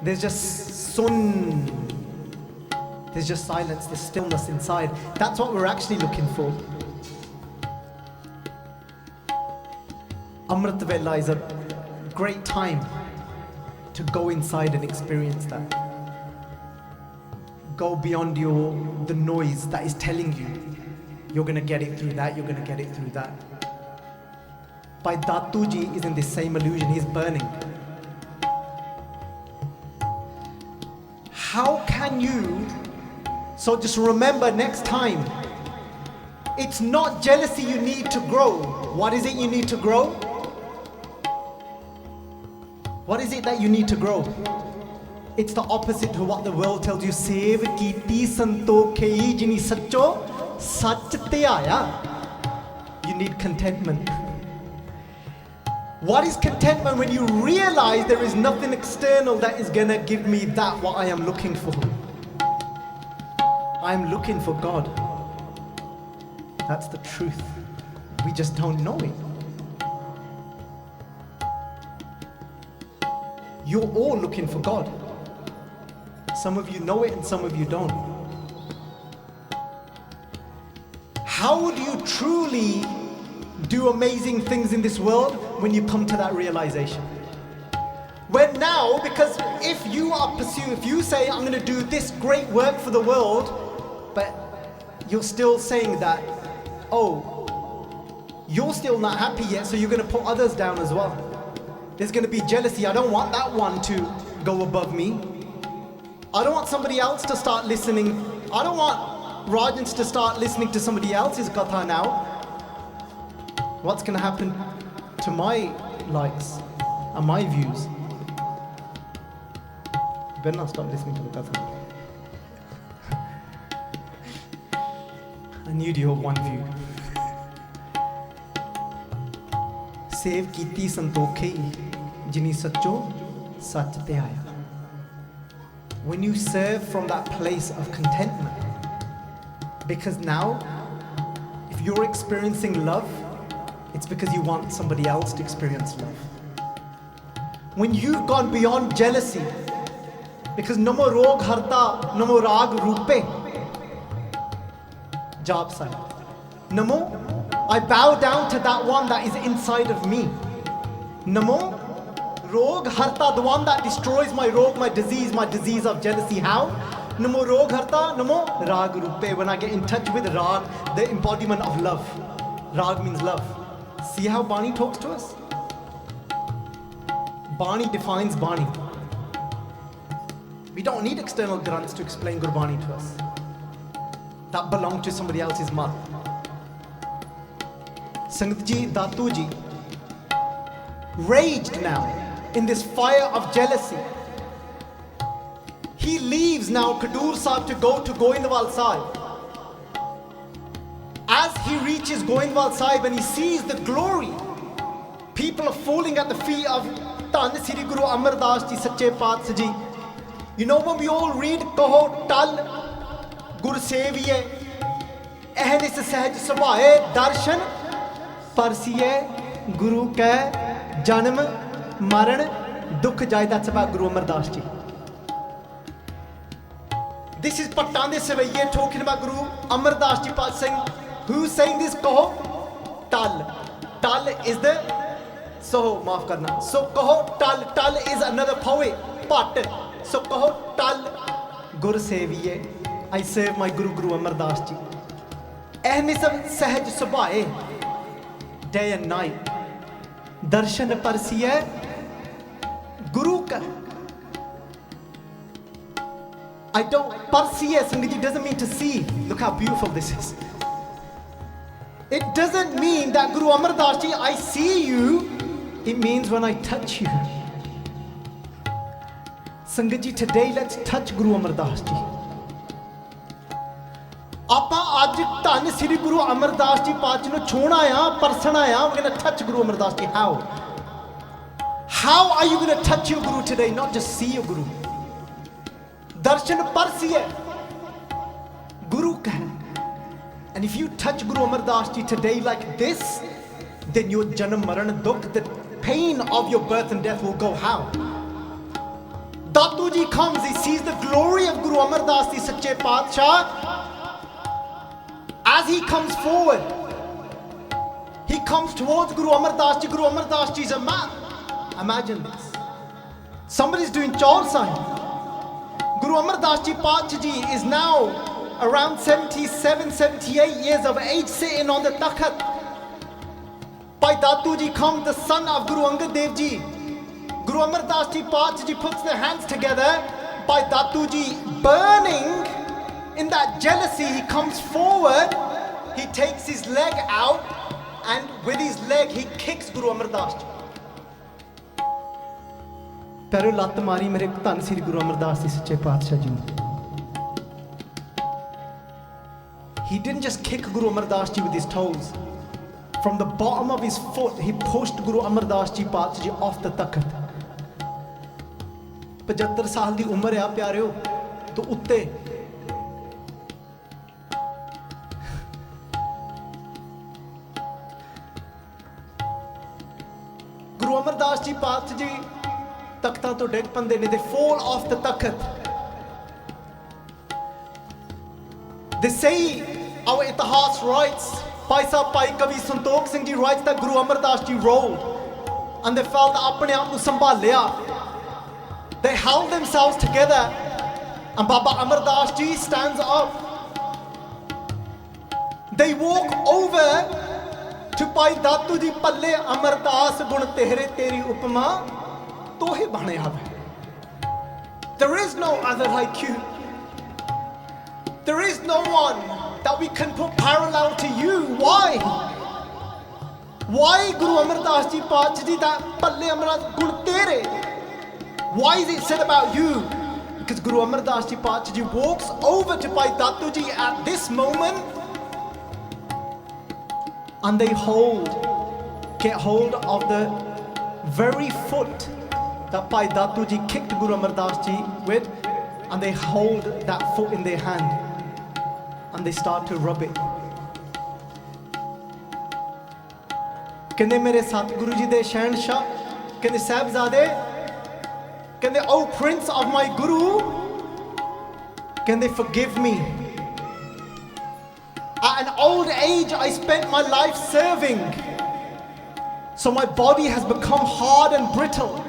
There's just sun. There's just silence, there's stillness inside. That's what we're actually looking for. Amrit Vela is a great time to go inside and experience that. Go beyond the noise that is telling you you're going to get it through that, you're going to get it through that. Bhai Datu Ji is in this same illusion, he's burning. How can you, so just remember next time, it's not jealousy you need to grow. What is it you need to grow? What is it that you need to grow? It's the opposite to what the world tells you. Sev kiti santokhei jini sacho sach te aaya. You need contentment. What is contentment? When you realize there is nothing external that is gonna give me that what I am looking for. I am looking for God. That's the truth. We just don't know it. You're all looking for God. Some of you know it and some of you don't. How would you truly do amazing things in this world when you come to that realization? When now, because if you say, I'm going to do this great work for the world, but you're still saying that, you're still not happy yet, so you're going to put others down as well. There's going to be jealousy. I don't want that one to go above me. I don't want somebody else to start listening. I don't want Rajans to start listening to somebody else's katha now. What's going to happen to my likes and my views? You better not stop listening to the katha. I need your one view. Sev kiti santokhei jini sacho sach te aaya. When you serve from that place of contentment, because now, if you're experiencing love, it's because you want somebody else to experience love. When you've gone beyond jealousy, because namo rog harta, namo rag rupe, job side. Namo, I bow down to that one that is inside of me. Namo, rog harta, the one that destroys my rog, my disease of jealousy. How? Namo rog harta, namo rag rupe. When I get in touch with rag, the embodiment of love. Rag means love. See how Bani talks to us? Bani defines Bani. We don't need external grunts to explain Gurbani to us. That belong to somebody else's mouth. Sangat ji, Datu ji, raged now in this fire of jealousy. He leaves now Khadur Sahib to go to Goindwal Sahib. As he reaches Goindwal Sahib and he sees the glory, people are falling at the feet of Dhan Sri Guru Amardas Ji, Sache Paatshah Ji. You know when we all read Kaho Tal Gur Seviye Ehnis Sahaj Sabhae Darshan Paraaee Guru Ka Janam Maran Dukh Jai. That's about Guru Amar Das Ji. This is Pattan de Sevaiye talking about Guru Amar Das Ji saying, who's saying this? Kaho Tal. Tal is the Soho, maaf karna. So Kaho Tal. Tal is another poet. Pat. So Kaho Tal Gur Seviye. I serve my Guru Amar Das Ji. Ehnisam Sahaj Sabhae. Day and night. Darshan Paraaee Guru Ka. I don't, Paraaee Sangat doesn't mean to see. Look how beautiful this is. It doesn't mean that Guru Amar Das Ji, I see you. It means when I touch you. Sangat ji, today let's touch Guru Amar Das Ji. Apa aj Dhan Sri Guru Amar Das Ji Paatshah nu chhona aaya, parsana aaya. We're going to touch Guru Amar Das Ji. How? How are you going to touch your Guru today? Not just see your Guru. Darshan Paraaee Guru ka hai. And if you touch Guru Amardas Ji today like this, then your janam maran dukh, the pain of your birth and death will go how? Datu Ji comes, he sees the glory of Guru Amardas Ji Sache Paatshah. As he comes forward, he comes towards Guru Amardas Ji. Guru Amardas Ji is a man. Imagine this. Somebody's doing chaur sign. Guru Amardas Ji Paatshah Ji is now around 77, 78 years of age, sitting on the takhat. Bhai Datu Ji comes, the son of Guru Angad Dev Ji. Guru Amardas Ji Paatshah Ji puts their hands together. Bhai Datu Ji, burning in that jealousy, he comes forward, he takes his leg out, and with his leg he kicks Guru Amardas Ji. Pero lat mari mere dhan sri Guru Amardas Ji Sache Paatshah Ji. He didn't just kick Guru Amardas Ji with his toes. From the bottom of his foot, he pushed Guru Amardas Ji Paatshah Ji off the takhat. 75 ਸਾਲ ਦੀ ਉਮਰ ਆ ਪਿਆਰਿਓ, ਤੋਂ ਉੱਤੇ Guru Amardas Ji Paatshah Ji ਤਖਤਾਂ ਤੋਂ ਡਿੱਗ ਪੈਂਦੇ ਨੇ. They fall off the takhat. They say, our itihas writes, Bhai Sahib Bhai Kavi Santok Singh Ji writes that Guru Amardas Ji rolled and they felt ਆਪਣੇ ਆਪ ਨੂੰ ਸੰਭਾਲਿਆ. They held themselves together and Baba Amardas Ji stands up. They walk over to Bhai Datu Ji. Palle Amardas gun Tere Teri upama tohe bhane have. There is no other like you. There is no one that we can put parallel to you. Why? Why Guru Amardas Ji Paatshah Ji that Palle Amardas gun Tere? Why is it said about you? Because Guru Amardas Ji Paatshah Ji walks over to Bhai Datu Ji at this moment and they get hold of the very foot that Bhai Datu Ji kicked Guru Amardas Ji with, and they hold that foot in their hand and they start to rub it. Kende mere Satguru Ji de Shahanshah, kende Sahibzade, kende oh Prince of my Guru, kende forgive me. At an old age I spent my life serving, so my body has become hard and brittle.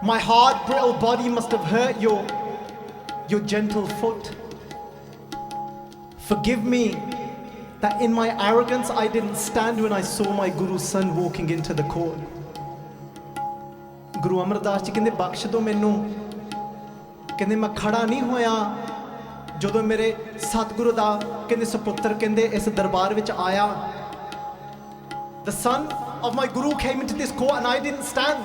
My hard, brittle body must have hurt your gentle foot. Forgive me that in my arrogance I didn't stand when I saw my Guru's son walking into the court. Guru Amardas Ji ਕਹਿੰਦੇ ਬਖਸ਼ ਦੋ ਮੈਨੂੰ, ਕਹਿੰਦੇ ਮੈਂ ਖੜਾ ਨਹੀਂ ਹੋਇਆ ਜਦੋਂ ਮੇਰੇ ਸਤਿਗੁਰੂ ਦਾ ਕਹਿੰਦੇ ਸੁਪੁੱਤਰ ਕਹਿੰਦੇ ਇਸ ਦਰਬਾਰ ਵਿੱਚ ਆਇਆ. The son of my Guru came into this court and I didn't stand.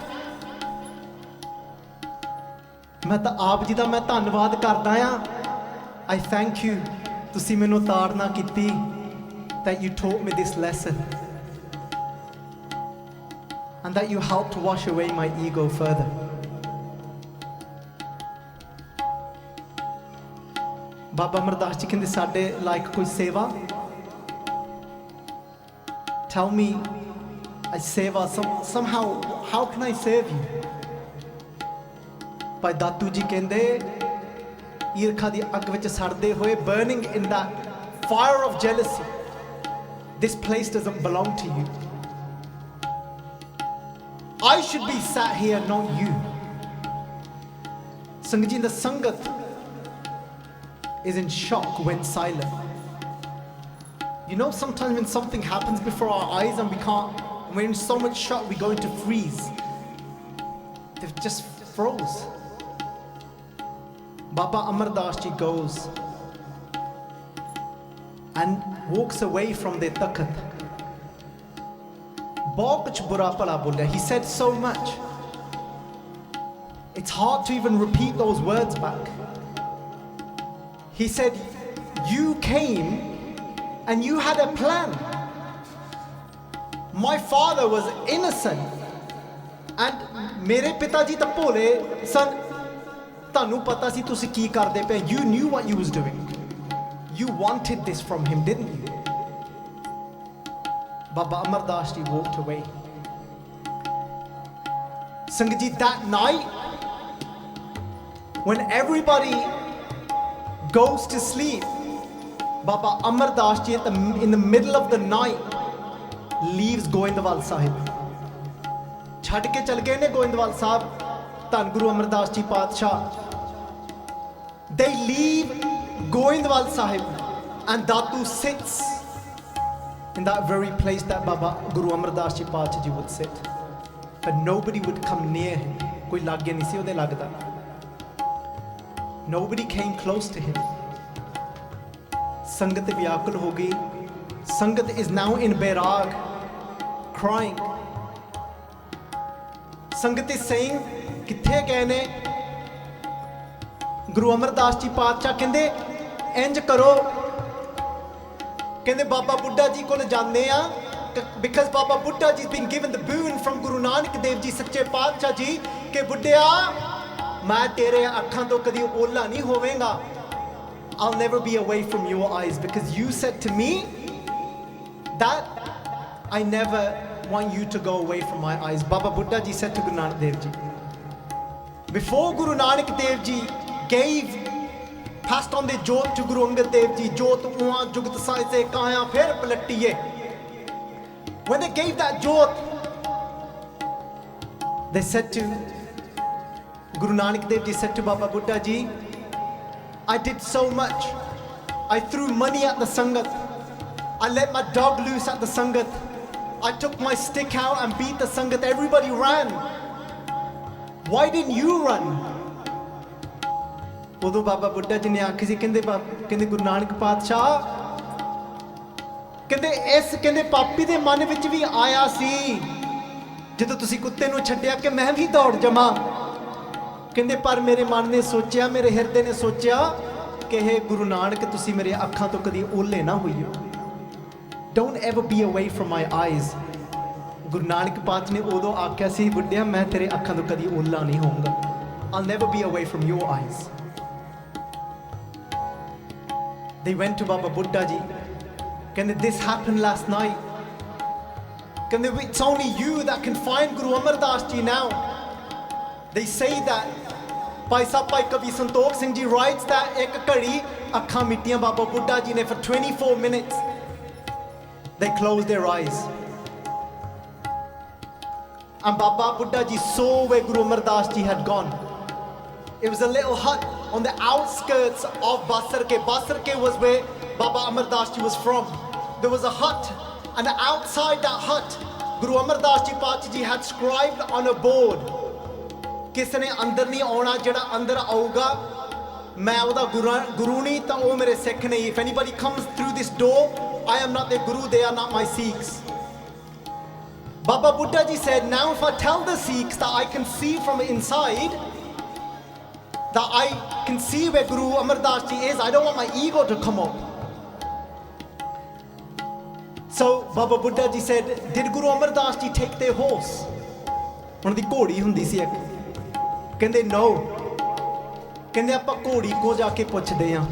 ਮੈਂ ਤਾਂ ਆਪ ਜੀ ਦਾ ਮੈਂ ਧੰਨਵਾਦ ਕਰਦਾ ਆ. I thank you, ਤੁਸੀਂ ਮੈਨੂੰ ਤਾੜਨਾ ਕੀਤੀ, that you taught me this lesson and that you helped wash away my ego further. Baba Amardas Ji ਕਹਿੰਦੇ ਸਾਡੇ like ਕੋਈ ਸੇਵਾ? Tell me, I seva somehow, how can I serve you? Bhai Datu Ji ਕਹਿੰਦੇ ਈਰਖਾ ਦੀ ਅੱਗ ਵਿੱਚ ਸੜਦੇ ਹੋਏ, burning in that fire of jealousy, this place doesn't belong to you. I should be sat here, not you. Sangat Ji, the Sangat is in shock when silent. You know, sometimes when something happens before our eyes and we're in so much shock, we go into freeze. They've just froze. Baba Amardas Ji goes and walks away from their takhat. He said so much. It's hard to even repeat those words back. He said, you came and you had a plan. My father was innocent and mere pita ji ta bhole san. ਤੁਹਾਨੂੰ ਪਤਾ ਸੀ ਤੁਸੀਂ ਕੀ ਕਰਦੇ ਪਏ. You knew what you was doing. You wanted this from him, didn't you? Baba Amar Das Ji walked away. Sangat ji, that night, when everybody goes to sleep, Baba Amar Das Ji in the middle of the night leaves Goindwal Sahib. ਛੱਡ ਕੇ ਚਲ ਗਏ ਨੇ ਗੋਇੰਦਵਾਲ ਸਾਹਿਬ ਧੰਨ ਗੁਰੂ ਅਮਰਦਾਸ ਜੀ ਪਾਤਸ਼ਾਹ. They leave Goindwal Sahib and Datu sits in that very place that Baba Guru Amardas Ji Paatshah Ji would sit. But nobody would come near him. ਕੋਈ ਲਾਗੇ ਨਹੀਂ ਸੀ ਉਹਦੇ ਲੱਗਦਾ. Nobody came close to him. ਸੰਗਤ ਵਿਆਕੁਲ ਹੋ ਗਈ. ਸੰਗਤ is now in Bairag, crying. ਸੰਗਤ is saying, ਕਿੱਥੇ ਗਏ ਨੇ? ਗੁਰੂ ਅਮਰਦਾਸ ਜੀ ਪਾਤਸ਼ਾਹ ਕਹਿੰਦੇ ਇੰਜ ਕਰੋ, ਕਹਿੰਦੇ ਬਾਬਾ ਬੁੱਢਾ ਜੀ ਕੋਲ ਜਾਂਦੇ ਆ, because Baba Buddha ji has been given the boon from Guru Nanak Dev Ji ਸੱਚੇ ਪਾਤਸ਼ਾਹ ਜੀ ਕਿ ਬੁੱਢਿਆ ਮੈਂ ਤੇਰੇ ਅੱਖਾਂ ਤੋਂ ਕਦੀ ਓਲਾ ਨਹੀਂ ਹੋਵੇਂਗਾ. I'll never be away from your eyes because you said to me that I never want you to go away from my eyes. Baba Buddha ji said to Guru Nanak Dev Ji. Before Guru Nanak Dev Ji passed on the jot to Guru Angad Dev Ji, jot uwa jugat sai se kaya phir palatiye. When they gave that jot, they said to Guru Nanak Dev Ji said to Baba Buddha Ji, I did so much. I threw money at the Sangat. I let my dog loose at the Sangat. I took my stick out and beat the Sangat. Everybody ran. Why didn't you run? ਉਦੋਂ ਬਾਬਾ ਬੁੱਢਾ ਜੀ ਨੇ ਆਖੀ ਸੀ, ਕਹਿੰਦੇ ਗੁਰੂ ਨਾਨਕ ਪਾਤਸ਼ਾਹ ਕਹਿੰਦੇ ਇਸ ਕਹਿੰਦੇ ਪਾਪੀ ਦੇ ਮਨ ਵਿੱਚ ਵੀ ਆਇਆ ਸੀ ਜਦੋਂ ਤੁਸੀਂ ਕੁੱਤੇ ਨੂੰ ਛੱਡਿਆ ਕਿ ਮੈਂ ਵੀ ਦੌੜ ਜਾਵਾਂ. ਕਹਿੰਦੇ ਪਰ ਮੇਰੇ ਮਨ ਨੇ ਸੋਚਿਆ, ਮੇਰੇ ਹਿਰਦੇ ਨੇ ਸੋਚਿਆ ਕਿ ਇਹ ਗੁਰੂ ਨਾਨਕ ਤੁਸੀਂ ਮੇਰੇ ਅੱਖਾਂ ਤੋਂ ਕਦੀ ਓਲੇ ਨਾ ਹੋਈਓ. Don't ever be away from my eyes. Guru Nanak ਪਾਤਸ਼ਾਹ ਨੇ ਉਦੋਂ ਆਖਿਆ ਸੀ, ਬੁੱਢਿਆ ਮੈਂ ਤੇਰੇ ਅੱਖਾਂ ਤੋਂ ਕਦੀ ਓਲਾ ਨਹੀਂ ਹੋਊਂਗਾ. I'll never be away from your eyes. They went to Baba Buddha Ji. ਕਹਿੰਦੇ this happened last night. ਕਹਿੰਦੇ it's only you that can find Guru Amar Das Ji now. They say that Bhai Bhai Kavi Santokh Singh Ji writes that ਇੱਕ ਘੜੀ ਅੱਖਾਂ ਮਿੱਟੀਆਂ ਬਾਬਾ ਬੁੱਢਾ ਜੀ ਨੇ for 24 minutes. They closed their eyes. And Baba Buddha Ji saw where Guru Amar Das Ji had gone. It was a little hut on the outskirts of Bisar. Bisar was where Baba Amar Das Ji was from. There was a hut, and outside that hut, Guru Amar Das Ji Paatshah Ji had scribed on a board, ਕਿਸੇ ਨੇ ਅੰਦਰ ਨਹੀਂ ਆਉਣਾ, ਜਿਹੜਾ ਅੰਦਰ ਆਊਗਾ ਮੈਂ ਉਹਦਾ ਗੁਰੂ ਨਹੀਂ ਤਾਂ ਉਹ ਮੇਰੇ ਸਿੱਖ ਨਹੀਂ. If anybody comes through this door, I am not their guru, they are not my Sikhs. Baba Buddha Ji said, now if I tell the Sikhs that I can see from inside, that I can see where Guru Amar Das Ji is, I don't want my ego to come up. So Baba Buddha Ji said, did Guru Amar Das Ji take their horse? ਉਹਨਾਂ ਦੀ ਘੋੜੀ ਹੁੰਦੀ ਸੀ ਇੱਕ. ਕਹਿੰਦੇ no. ਕਹਿੰਦੇ ਆਪਾਂ ਘੋੜੀ ਕੋ ਜਾ ਕੇ ਪੁੱਛਦੇ ਹਾਂ.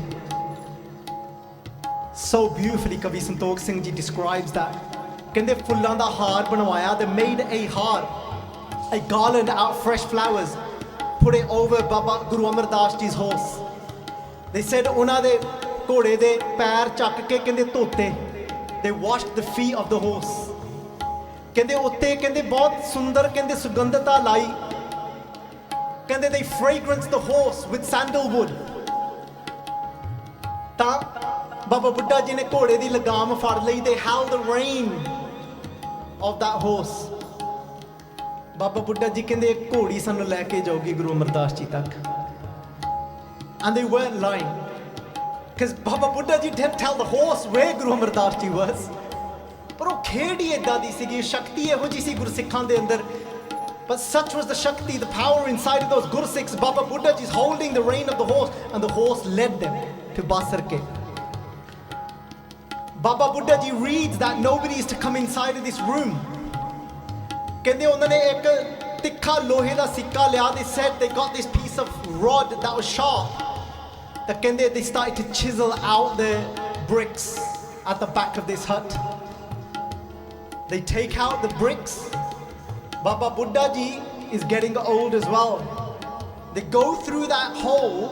So beautifully Kavi Santokh Singh Ji describes that. ਕਹਿੰਦੇ ਫੁੱਲਾਂ ਦਾ ਹਾਰ ਬਣਵਾਇਆ. They made a ਹਾਰ, a garland out of fresh flowers, put it over Baba Guru Amar Das Ji's horse. They said ਉਹਨਾਂ ਦੇ ਘੋੜੇ ਦੇ ਪੈਰ ਚੱਕ ਕੇ ਕਹਿੰਦੇ ਧੋਤੇ. They washed the feet of the horse. ਕਹਿੰਦੇ ਉੱਤੇ ਕਹਿੰਦੇ ਬਹੁਤ ਸੁੰਦਰ ਕਹਿੰਦੇ ਸੁਗੰਧਤਾ ਲਾਈ. ਕਹਿੰਦੇ they fragranced the horse with sandalwood. ਤਾਂ ਬਾਬਾ ਬੁੱਢਾ ਜੀ ਨੇ ਘੋੜੇ ਦੀ ਲਗਾਮ ਫੜ ਲਈ. They held the rein of that horse. ਬਾਬਾ ਬੁੱਢਾ ਜੀ ਕਹਿੰਦੇ ਘੋੜੀ ਸਾਨੂੰ ਲੈ ਕੇ ਜਾਊਗੀ ਗੁਰੂ ਅਮਰਦਾਸ ਜੀ ਤੱਕ. And they weren't lying, because Baba Buddha Ji didn't tell the horse where Guru Amar Das Ji was. ਪਰ ਉਹ ਖੇਡ ਹੀ ਏਦਾਂ ਦੀ ਸੀਗੀ, ਸ਼ਕਤੀ ਇਹੋ ਜਿਹੀ ਸੀ ਗੁਰਸਿੱਖਾਂ ਦੇ ਅੰਦਰ. But such was the Shakti, the power inside of those Gursikhs. Baba Buddha Ji is holding the rein of the horse, and the horse led them to Bisar. Baba Buddha Ji reads that nobody is to come inside of this room. ਕਹਿੰਦੇ ਉਹਨਾਂ ਨੇ ਇੱਕ ਤਿੱਖਾ ਲੋਹੇ ਦਾ ਸਿੱਕਾ ਲਿਆ. They said they got this piece of rod that was sharp. ਤਾਂ ਕਹਿੰਦੇ they started to chisel out the bricks at the back of this hut. They take out the bricks. Baba Buddha Ji is getting old as well. They go through that hole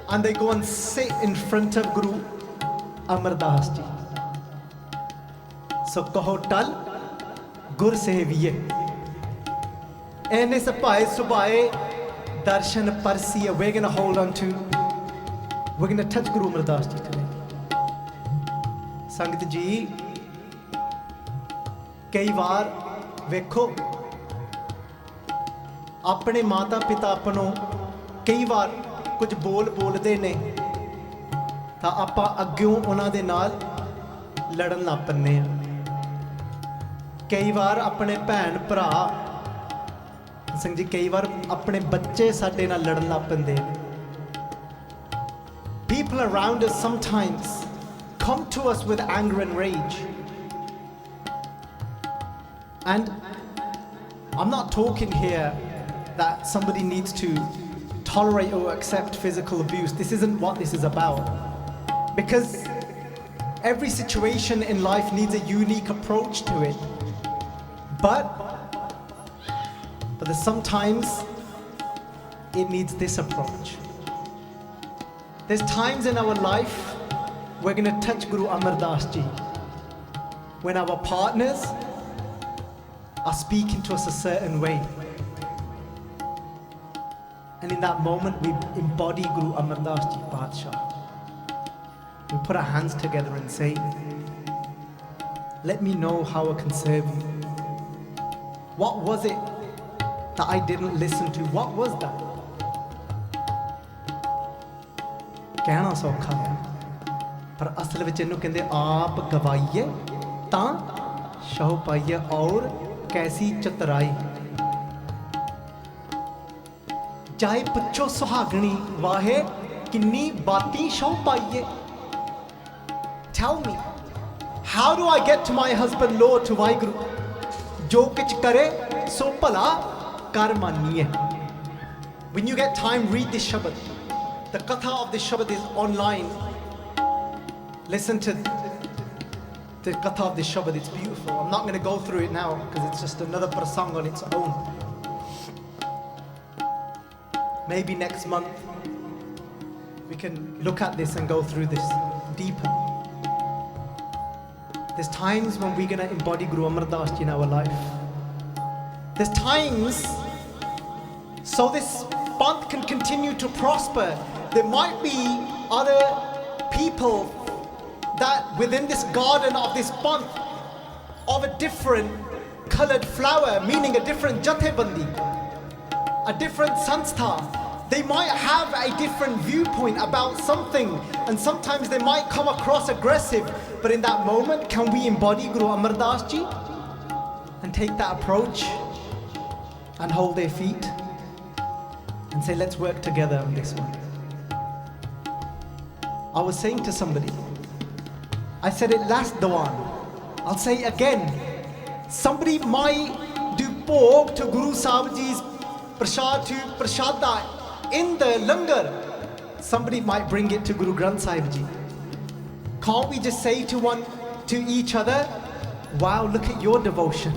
and they go and sit in front of Guru Amardas Ji. So kaho tal gur seviye. And it's a Bhai Subai darshan parsiya. We're going to hold on to, we're going to touch Guru Amardas Ji today. Sangat Ji, ਕਈ ਵਾਰ ਵੇਖੋ ਆਪਣੇ ਮਾਤਾ ਪਿਤਾ ਆਪਾਂ ਨੂੰ ਕਈ ਵਾਰ ਕੁਝ ਬੋਲਦੇ ਨੇ ਤਾਂ ਆਪਾਂ ਅੱਗਿਓਂ ਉਹਨਾਂ ਦੇ ਨਾਲ ਲੜਨ ਲੱਗ ਪੈਂਦੇ ਆ ਕਈ ਵਾਰ ਆਪਣੇ ਭੈਣ ਭਰਾ ਸਿੰਘ ਜੀ ਕਈ ਵਾਰ ਆਪਣੇ ਬੱਚੇ ਸਾਡੇ ਨਾਲ ਲੜਨ ਲੱਗ ਪੈਂਦੇ ਨੇ people around us sometimes come to us with anger and rage. And I'm not talking here that somebody needs to tolerate or accept physical abuse. This isn't what this is about. Because every situation in life needs a unique approach to it. But there's sometimes it needs this approach. There's times in our life we're going to touch Guru Amardas Ji when our partners are speaking to us a certain way. And in that moment we embody Guru Amardas Ji Badshah. We put our hands together and say, let me know how I can serve you. What was it that I didn't listen to? What was that? ਕਹਿਣਾ ਸੌਖਾ ਹੈ ਪਰ ਅਸਲ ਵਿੱਚ ਇਹਨੂੰ ਕਹਿੰਦੇ ਆਪ ਗਵਾਈਏ ਤਾਂ ਸ਼ਹੁ ਪਾਈਏ ਔਰ ਕੈਸੀ ਚਤਰਾਈ ਜਾਏ ਪੁੱਛੋ ਸੁਹਾਗਣੀ ਵਾਹੇ ਕਿੰਨੀ ਬਾਤੀ ਸ਼ਹੁ ਪਾਈਏ Tell me, how do I get to my husband Lord to Waheguru ਜੋ ਕੁਛ ਕਰੇ ਸੋ ਭਲਾ ਕਰ ਮਾਨੀਏ When you get time, read this Shabad. The katha of this Shabad is online. Listen to the katha of this Shabad, it's beautiful. I'm not going to go through it now because it's just another prasang on its own. Maybe next month we can look at this and go through this deeper. There's times when we're going to embody Guru Amardas Ji in our life. There's times so this Panth can continue to prosper. There might be other people that within this garden of this Panth of a different colored flower, meaning a different jathebandi, a different sanstha, they might have a different viewpoint about something and sometimes they might come across aggressive, but in that moment can we embody Guru Amardas Ji and take that approach and hold their feet and say let's work together on this one. I was saying to somebody, I said it last Dawan, I'll say it again, somebody might do bhog to Guru Sahib Ji's prasad to prashada in the langar, somebody might bring it to Guru Granth Sahib Ji. Can't we just say to each other, wow, look at your devotion,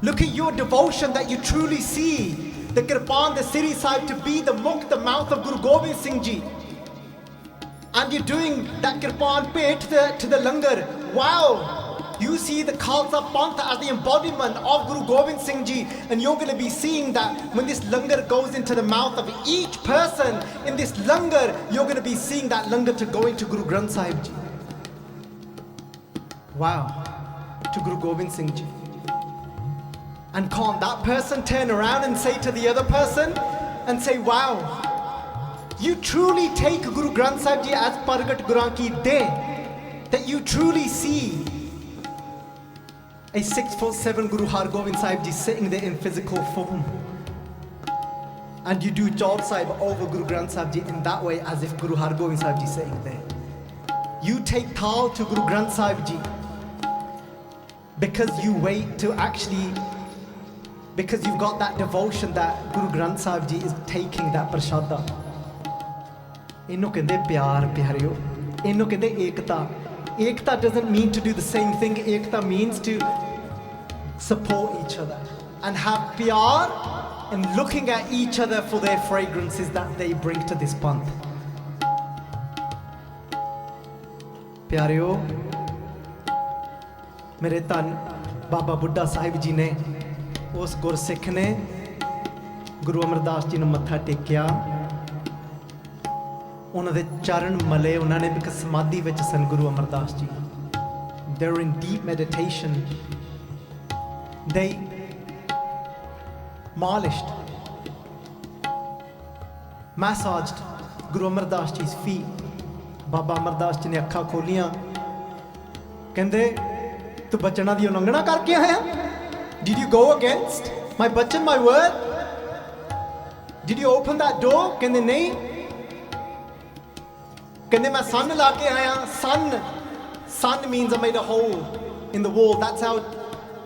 look at your devotion, that you truly see the Kirtan, the Siri Sahib to be the mukh, the mouth of Guru Gobind Singh Ji, and you're doing that Kirtan pay to the langar. Wow, you see the Khalsa Pantha as the embodiment of Guru Gobind Singh Ji, and you're going to be seeing that when this langar goes into the mouth of each person in this langar, you're going to be seeing that langar to go into Guru Granth Sahib Ji. Wow, to Guru Gobind Singh Ji. And can't that person turn around and say to the other person and say, wow, you truly take Guru Granth Sahib Ji as Pargat Guran Ki De, that you truly see a 6'7" Guru Har Gobind Sahib Ji sitting there in physical form, and you do Jog Sahib over Guru Granth Sahib Ji in that way as if Guru Har Gobind Sahib Ji sitting there. You take Tal to Guru Granth Sahib Ji because you wait to actually, because you've got that devotion that Guru Granth Sahib Ji is taking that prashada. ਇਹਨੂੰ ਕਹਿੰਦੇ ਪਿਆਰ ਪਿਆਰਿਓ, ਇਹਨੂੰ ਕਹਿੰਦੇ ਏਕਤਾ। ਏਕਤਾ doesn't mean to do the same thing. Ekta means to support each other and have pyar and looking at each other for their fragrances that they bring to this panth. ਪਿਆਰਿਓ, ਮੇਰੇ ਧੰਨ ਬਾਬਾ ਬੁੱਢਾ ਸਾਹਿਬ ਜੀ ਨੇ, ਉਸ ਗੁਰਸਿੱਖ ਨੇ ਗੁਰੂ ਅਮਰਦਾਸ ਜੀ ਨੂੰ ਮੱਥਾ ਟੇਕਿਆ, ਉਹਨਾਂ ਦੇ ਚਰਨ ਮਲੇ ਉਹਨਾਂ ਨੇ, ਇੱਕ ਸਮਾਧੀ ਵਿੱਚ ਸਨ Guru Amardas ji. They were in deep meditation. They massaged Guru Amardas Ji's feet. ਬਾਬਾ ਅਮਰਦਾਸ ਜੀ ਨੇ ਅੱਖਾਂ ਖੋਲੀਆਂ, ਕਹਿੰਦੇ ਤੂੰ ਬਚਨਾਂ ਦੀ ਉਲੰਘਣਾ ਕਰਕੇ ਆਇਆ? Did you go against my bachan, my word? Did you open that door? ਕਹਿੰਦੇ ਨਹੀਂ। ਕਹਿੰਦੇ ਮੈਂ ਸੰਨ ਲਾ ਕੇ ਆਇਆ। Sun means I made a hole in the wall. That's how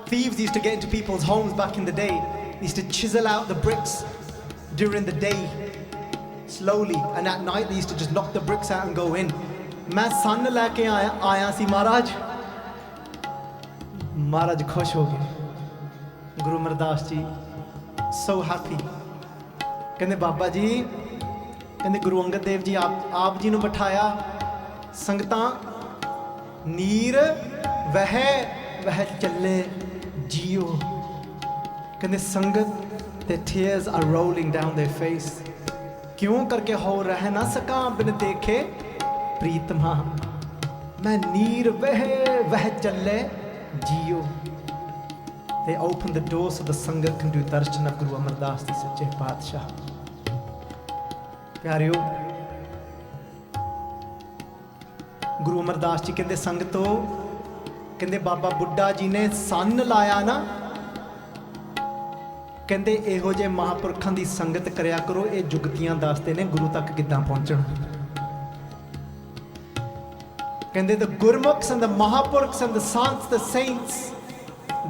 thieves used to get into people's homes back in the day. They used to chisel out the bricks during the day slowly, and at night they used to just knock the bricks out and go in. मैं सन लैके आया सी महाराज। महाराज खुश हो गए। गुरु अमरदास जी so happy। कहते बाबा जी, कहते गुरु अंगद देव जी आप जी नूं बिठाया, संगतां नीर वह चले जियो। कहते संगत the tears are rolling down their face। क्यों करके हो रह ना सका बिन देखे प्रीतमा, मैं नीर वह चले जियो। They open the door so the Sangat can do darshan of Guru Amardas Ji Sache Paatshah। प्यारियो, गुरु अमरदास जी कहते संगतो, कहते बाबा बुड्ढा जी ने सन लाया ना, कहते इहो जे महापुरखां दी संगत करया करो, ये जुगतियां दसदे ने गुरु तक किद्दां पहुंचना। कहते the Gurmukhs and the Mahapurkhs and the Sants, the saints,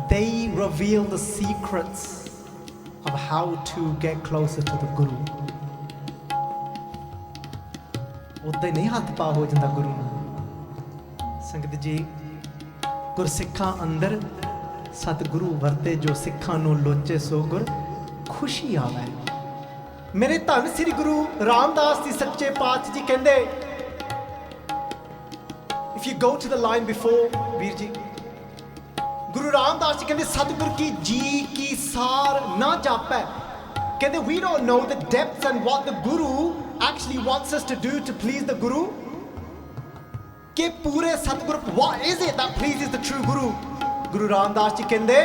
they reveal the secrets of how to get closer to the Guru। उद्दे नहीं हाथ पा हो जाता गुरु नूं। संगत जी, गुरसिखां अंदर सतगुरु वरते, जो सिखां नूं लोचे सो गुर खुशी आवे। मेरे धन श्री गुरु रामदास जी सच्चे पातशाह जी कहंदे, if you go to the line before Veer ji, गुरु रामदास जी कहंदे सतगुर की जी की सार ना जापै। कहंदे we don't know the depths and what the Guru actually wants us to do to please the Guru। कि पूरे सतगुर, what is it that pleases the true Guru? Guru Ramdas Ji कहंदे,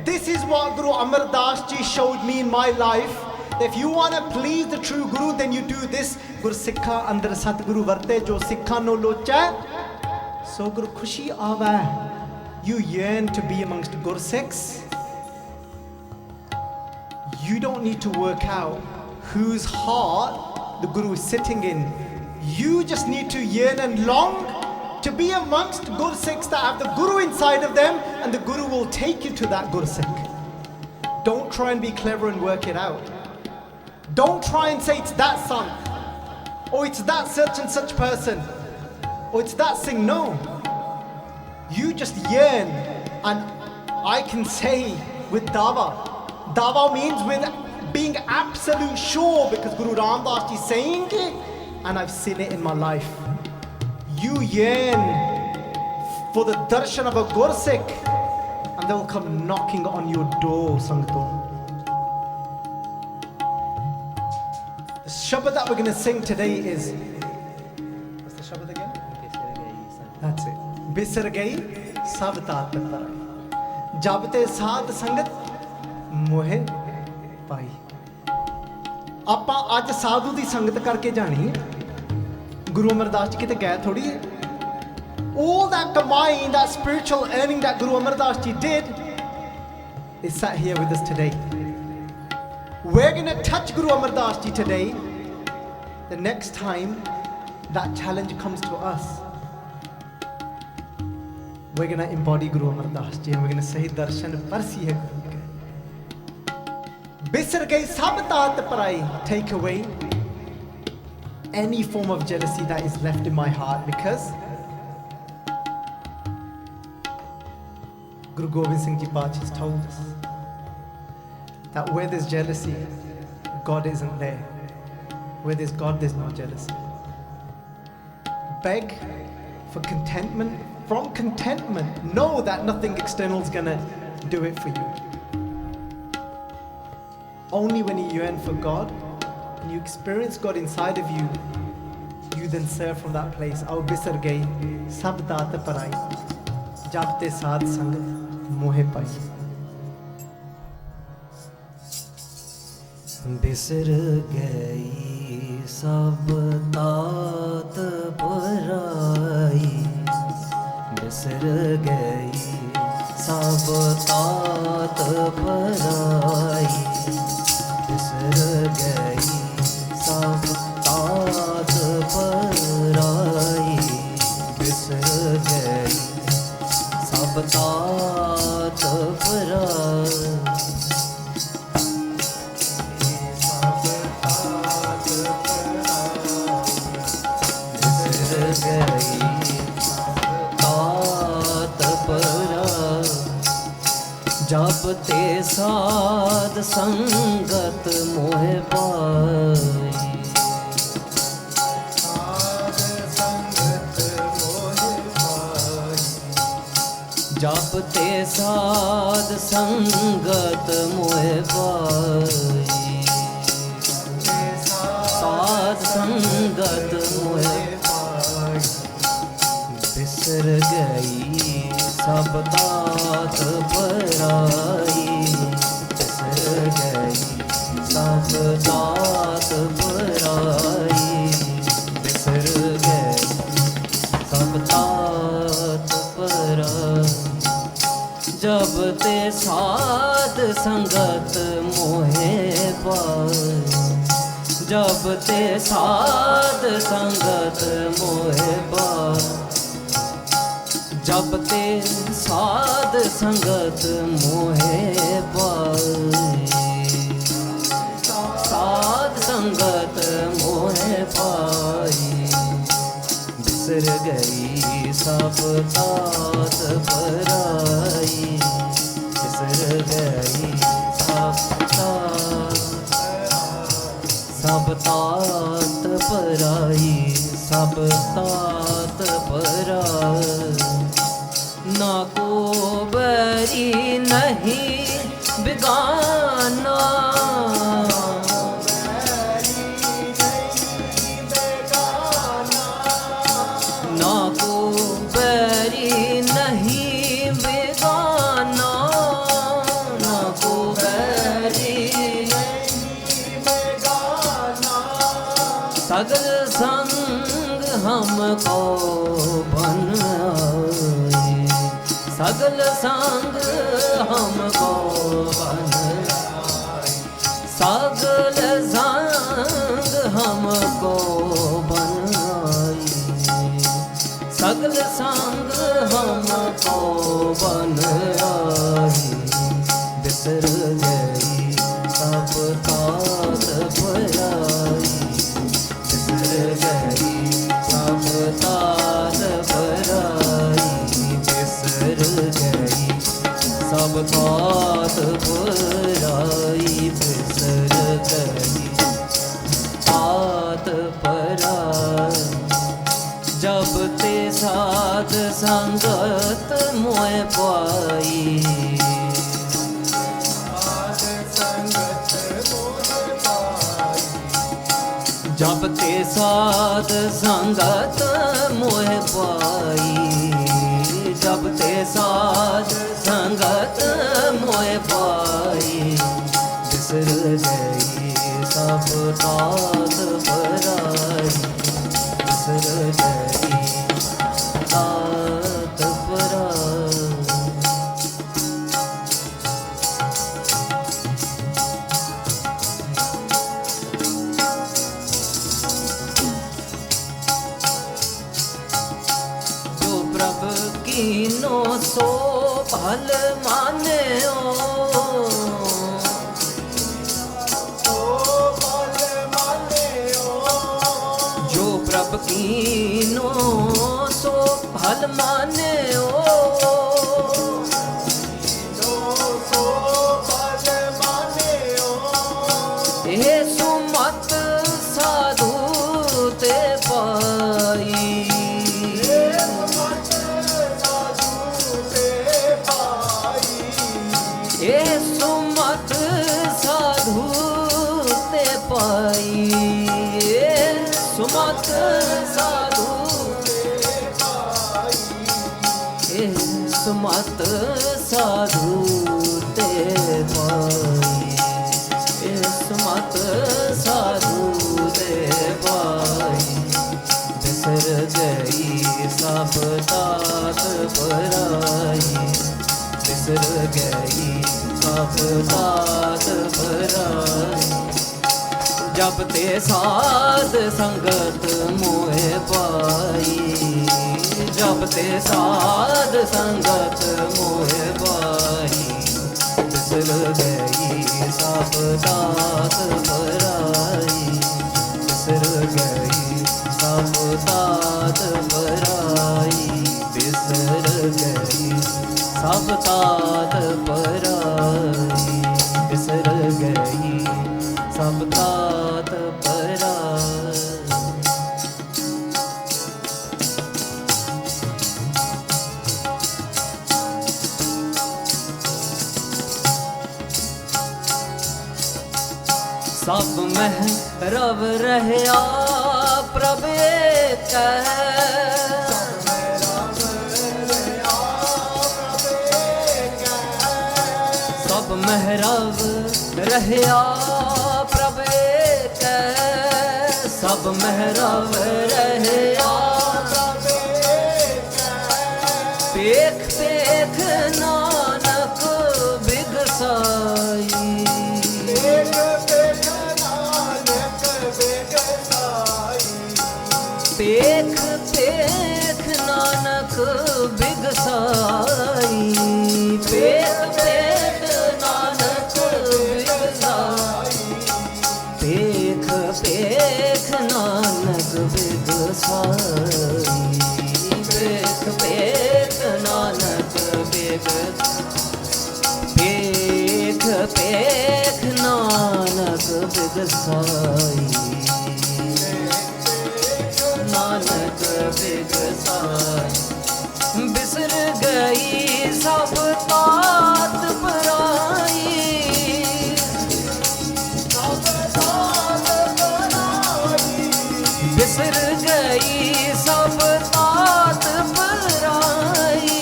this is what Guru Amardas Ji showed me in my life। If you want to please the true Guru, then you do this। Gur Sikha अंदर सतगुरु वरते, जो सिखा no लोचा सो गुरु खुशी आवे। You yearn to be amongst Gur Sikhs। You don't need to work out whose heart the Guru is sitting in. You just need to yearn and long to be amongst Gur Sikhs that have the Guru inside of them, and the Guru will take you to that Gur Sikh। Don't try and be clever and work it out. Don't try and say it's that son, or it's that such and such person, or it's that thing. No. You just yearn, and I can say with dawa. Dawa means with being absolute sure, because Guru Ramdas Ji is saying it, and I've seen it in my life. You yearn for the darshan of a Gur Sikh, and they will come knocking on your door, Sangato. The Shabad that we're going to sing today is, what's the Shabad again? That's it. Bisar gayi sab taat Paraaee, jab te saad sangat mohe pai। ਆਪਾਂ ਅੱਜ ਸਾਧੂ ਦੀ ਸੰਗਤ ਕਰਕੇ ਜਾਣੀ ਹੈ। ਗੁਰੂ ਅਮਰਦਾਸ ਜੀ ਕਿਤੇ ਗਏ ਥੋੜੀ ਹੈ। All that kamaing, that spiritual earning that Guru Amardas Ji did is sat here with us today. We're going to touch Guru Amardas Ji today. The next time that challenge comes to us, we're going to embody Guru Amardas Ji, and we're going to say darshan parsi hai Guru ke। बिसर गई सब तात पराई, take away any form of jealousy that is left in my heart, because Guru Gobind Singh Ji Paatshah has told us that where there's jealousy, God isn't there. Where there's God, there's no jealousy. Beg for contentment. From contentment, know that nothing external is gonna do it for you. Only when you yearn for God and you experience God inside of you, you then serve from that place. Aao Bisar gayi sab Taat Paraaee, jab te saad sang mohe pai. बिसर गई सब तात पराई, बिसर गई सब तात पराई, बिसर गई सब तात पराई, बिसर गई सब तात पराई। जब ते साध संगत मोहे पाई, जब ते साध संगत मोहे पाई, साध संगत मोहे पाई, बिसर गई सब तात पराई, बिसर गई सब तात पराई, बिसर गई सब तात पराई। जब ते साध संगत मोहे पाई, जब ते साध संगत मोहे पाई, जब ते साध संगत मोहे पाई, साध संगत मोहे पाई, बिसर गई सब तात पराई, बिसर गई सब तात पराई, सब तात पराई। ना को बैरी नहीं बिगाना, ना को बैरी नहीं बिगाना, ना को बैरी नहीं बिगाना, सगल संग हमको बनाए, सगल संग हमको बनाए, सगल संग हमको बनाए, सगल संग हमको बनाए, बिसर गई सब तात पराई, बिसर गई सब तात पराई, बिसर गई सब तात पराई, बिसर गई तात पराई। जब ते साध संगत मोहे पाई, जब ते साध संगत मोहे पाई, जब ते साध संगत मोहे पाई, बिसर गई सब तात पराई, बिसर गई तात पराई। कीनो सो भल मान्यो, ਭਲ ਮਾਨਿਓ ਇਹ ਸੁਮਤ ਸਾਧੂ ਤੇ ਪਾਈ ਇਹ ਸੁਮਤ ਸਾਧੂ ਤੇ ਪਾਈ ਇਹ ਸੁਮਤ ਸਾਧੂ ਤੇ ਪਾਈ ਇਹ ਸੁਮਤ ਸਾਧੂ ਤੇ ਪਾਈ ਇਹ ਸੁਮਤ ਸਾਧੂ ਤੇ ਪਾਈ ਬਿਸਰ ਗਈ ਸਭ ਤਾਤ ਪਰਾਈ ਬਿਸਰ ਗਈ ਸਭ ਤਾਤ ਪਰਾਈ ਜਬ ਤੇ ਸਾਧ ਸੰਗਤ ਮੋਹਿ ਪਾਈ ਜਬ ਤੇ ਸਾਧ ਸੰਗਤ ਮੋਹਿ ਪਾਈ ਬਿਸਰ ਗਈ ਸਭ ਤਾਤ ਪਰਾਈ ਬਿਸਰ ਗਈ ਸਭ ਤਾਤ ਪਰਾਈ ਬਿਸਰ ਗਈ ਸਭ ਤਾਤ ਪਰਾਈ ਬਿਸਰ ਗਈ ਸਭ ਤਾਤ ਪਰਾਈ ਸਭ ਮਹਿ ਰਵ ਰਹਿਆ ਪ੍ਰਭ ਏਕੈ ਸਭ ਮਹਿ ਰਵ ਰਹਿਆ ਪ੍ਰਭ ਏਕੈ ਸਭ ਮਹਿ ਰਵ ਰਹਿਆ ਪ੍ਰਭ ਏਕੈ ਪੇਖ ਪੇਖ ਨਾਨਕ ਬਿਗਸਾਈ ਪੇਖ ਪੇਖ ਨਾਨਕ ਬਿਗਸਾਈ ਪੇਖ ਪੇਖ ਨਾਨਕ ਬਿਗਸਾਈ ਪੇਖ ਪੇਖ ਨਾਨਕ ਬਿਗਸਾਈ ਪੇਖ ਪੇਖ ਨਾਨਕ ਪੇਖ ਪੇਖ ਨਾਨਕ ਬਿਗਸਾਈ ਨਾਨਕ ਬਿਗਸਾਈ ਬਿਸਰ ਗਈ ਸਭ ਤਾਤ ਪਰਾਈ ਸਭ ਤਾਤ ਪਰਾਈ ਬਿਸਰ ਗਈ ਸਭ ਤਾਤ ਪਰਾਈ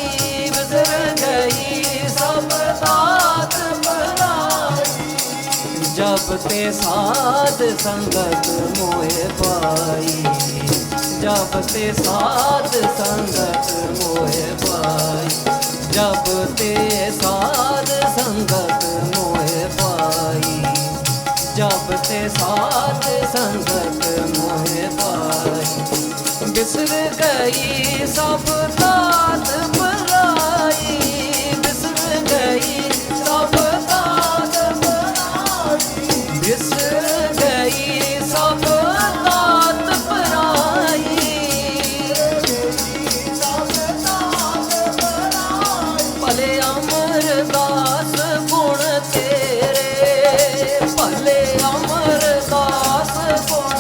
ਬਿਸਰ ਗਈ ਸਭ ਤਾਤ ਪਰਾਈ ਜਬ ਤੇ ਸਾਧ ਸੰਗਤ ਮੋਹਿ ਪਾਈ ਜਬ ਤੇ ਸਾਧ ਸੰਗਤ ਮੋਹਿ ਪਾਈ ਜਬ ਤੇ ਸਾਧ ਸੰਗਤ ਮੋਹਿ ਪਾਈ ਜਬ ਤੇ ਸਾਧ ਸੰਗਤ ਮੋਹਿ ਪਾਈ ਬਿਸਰ ਗਈ ਸਭ ਤਾਤ ਪਰਾਈ ਬਿਸਰ ਗਈ ਸਭ ਤਾਤ ਪਰਾਈ ਬਿਸਰ ਗਈ ਸਭ ਤਾਤ ਪਰਾਈ ਭਲੇ ਅਮਰਦਾਸ ਗੁਣ ਤੇਰੇ ਭਲੇ ਅਮਰਦਾਸ ਗੁਣ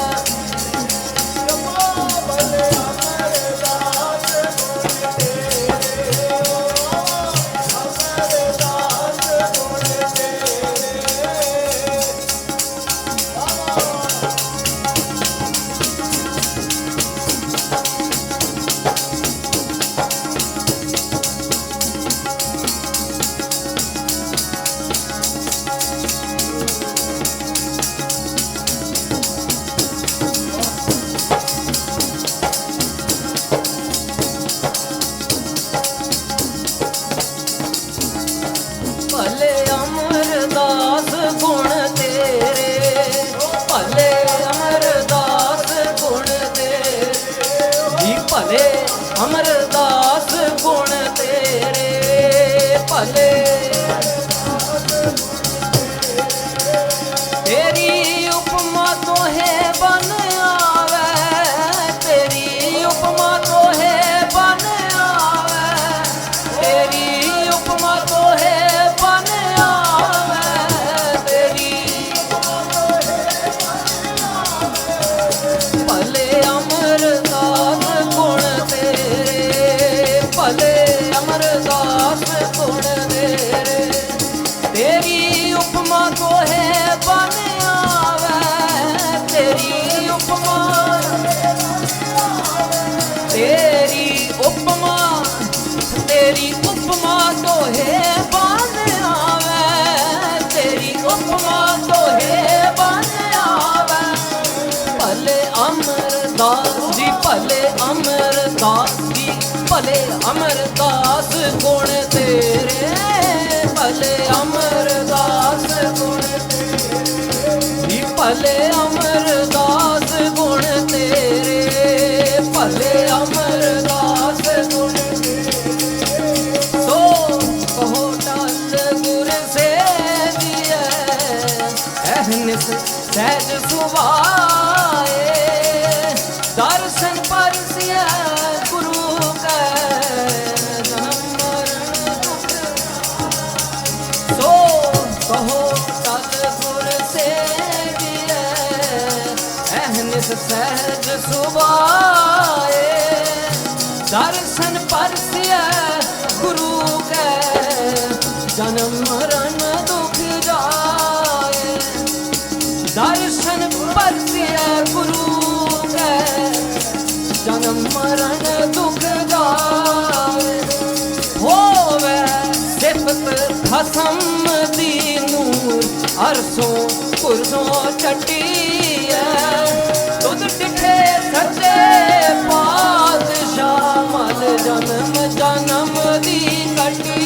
ਭਲੇ ਅਮਰਦਾਸ ਗੁਣ ਤੇਰੇ ਅਮਰਦਾਸ ਗੁਣ ਤੇਰੇ ਭਲੇ ਅਮਰਦਾਸ ਗੁਣ ਤੇਰੇ ਭਲੇ ਅਮਰਦਾਸ ਗੁਣ ਤੇਰੇ ਜੀ ਭਲੇ ਅਮਰਦਾਸ ਗੁਣ ਤੇਰੇ ਭਲੇ ਤੇਰੀ ਉਪਮਾ ਤੋਹੇ ਬਨ ਆਵੇ ਤੇਰੀ ਉਪਮਾ ਤੋਹੇ ਬਨ ਆਵੇ दास गुण तेरे तेरी उपमा तो है बन आवे तेरी उपमा तेरी उपमा तो है बन आवे तेरी उपमा तो है बन आवे भले अमरदास जी भले अमरदास जी भले अमरदास गुण तेरे भले अमरदास गुण तेरे भले अमरदास गुण तेरे भले अमरदास गुण सो कहो टल गुर से दिए अहनिस सहज सुभाए दर्शन परसिया गुरु के जन्म मरण दुख सो कहो टल गुर से दिए अहनिस सहज सुभाए दर्शन परसिया गुरु के जन्म मरण दुख जाए दर्शन परसिया गुरु के जन्म मरण दुख जाए होवे सिफत खसम दी नूर अरसों पुरसों चटी तुद डिठे सच्चे पातशाह मल जन्म जन्म दी कटी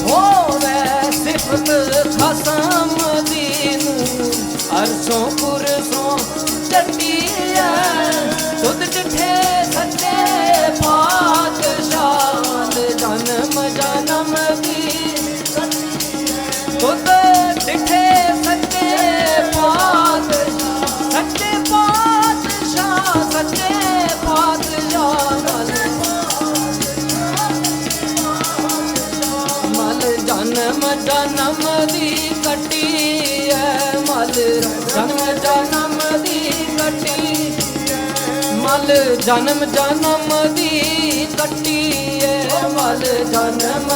होवे सिफत खसम दी नूर अरसों पुरसों चटी तुद डिठे सच्चे पातशाह मल जन्म जन्म दी तुद डिठे सच्चे पातशाह सच्चे पातशाह मल जन्म जन्म दी कटी है मल जन्म जन्म दी कटी मल जन्म जन्म दी कटी है मल जन्म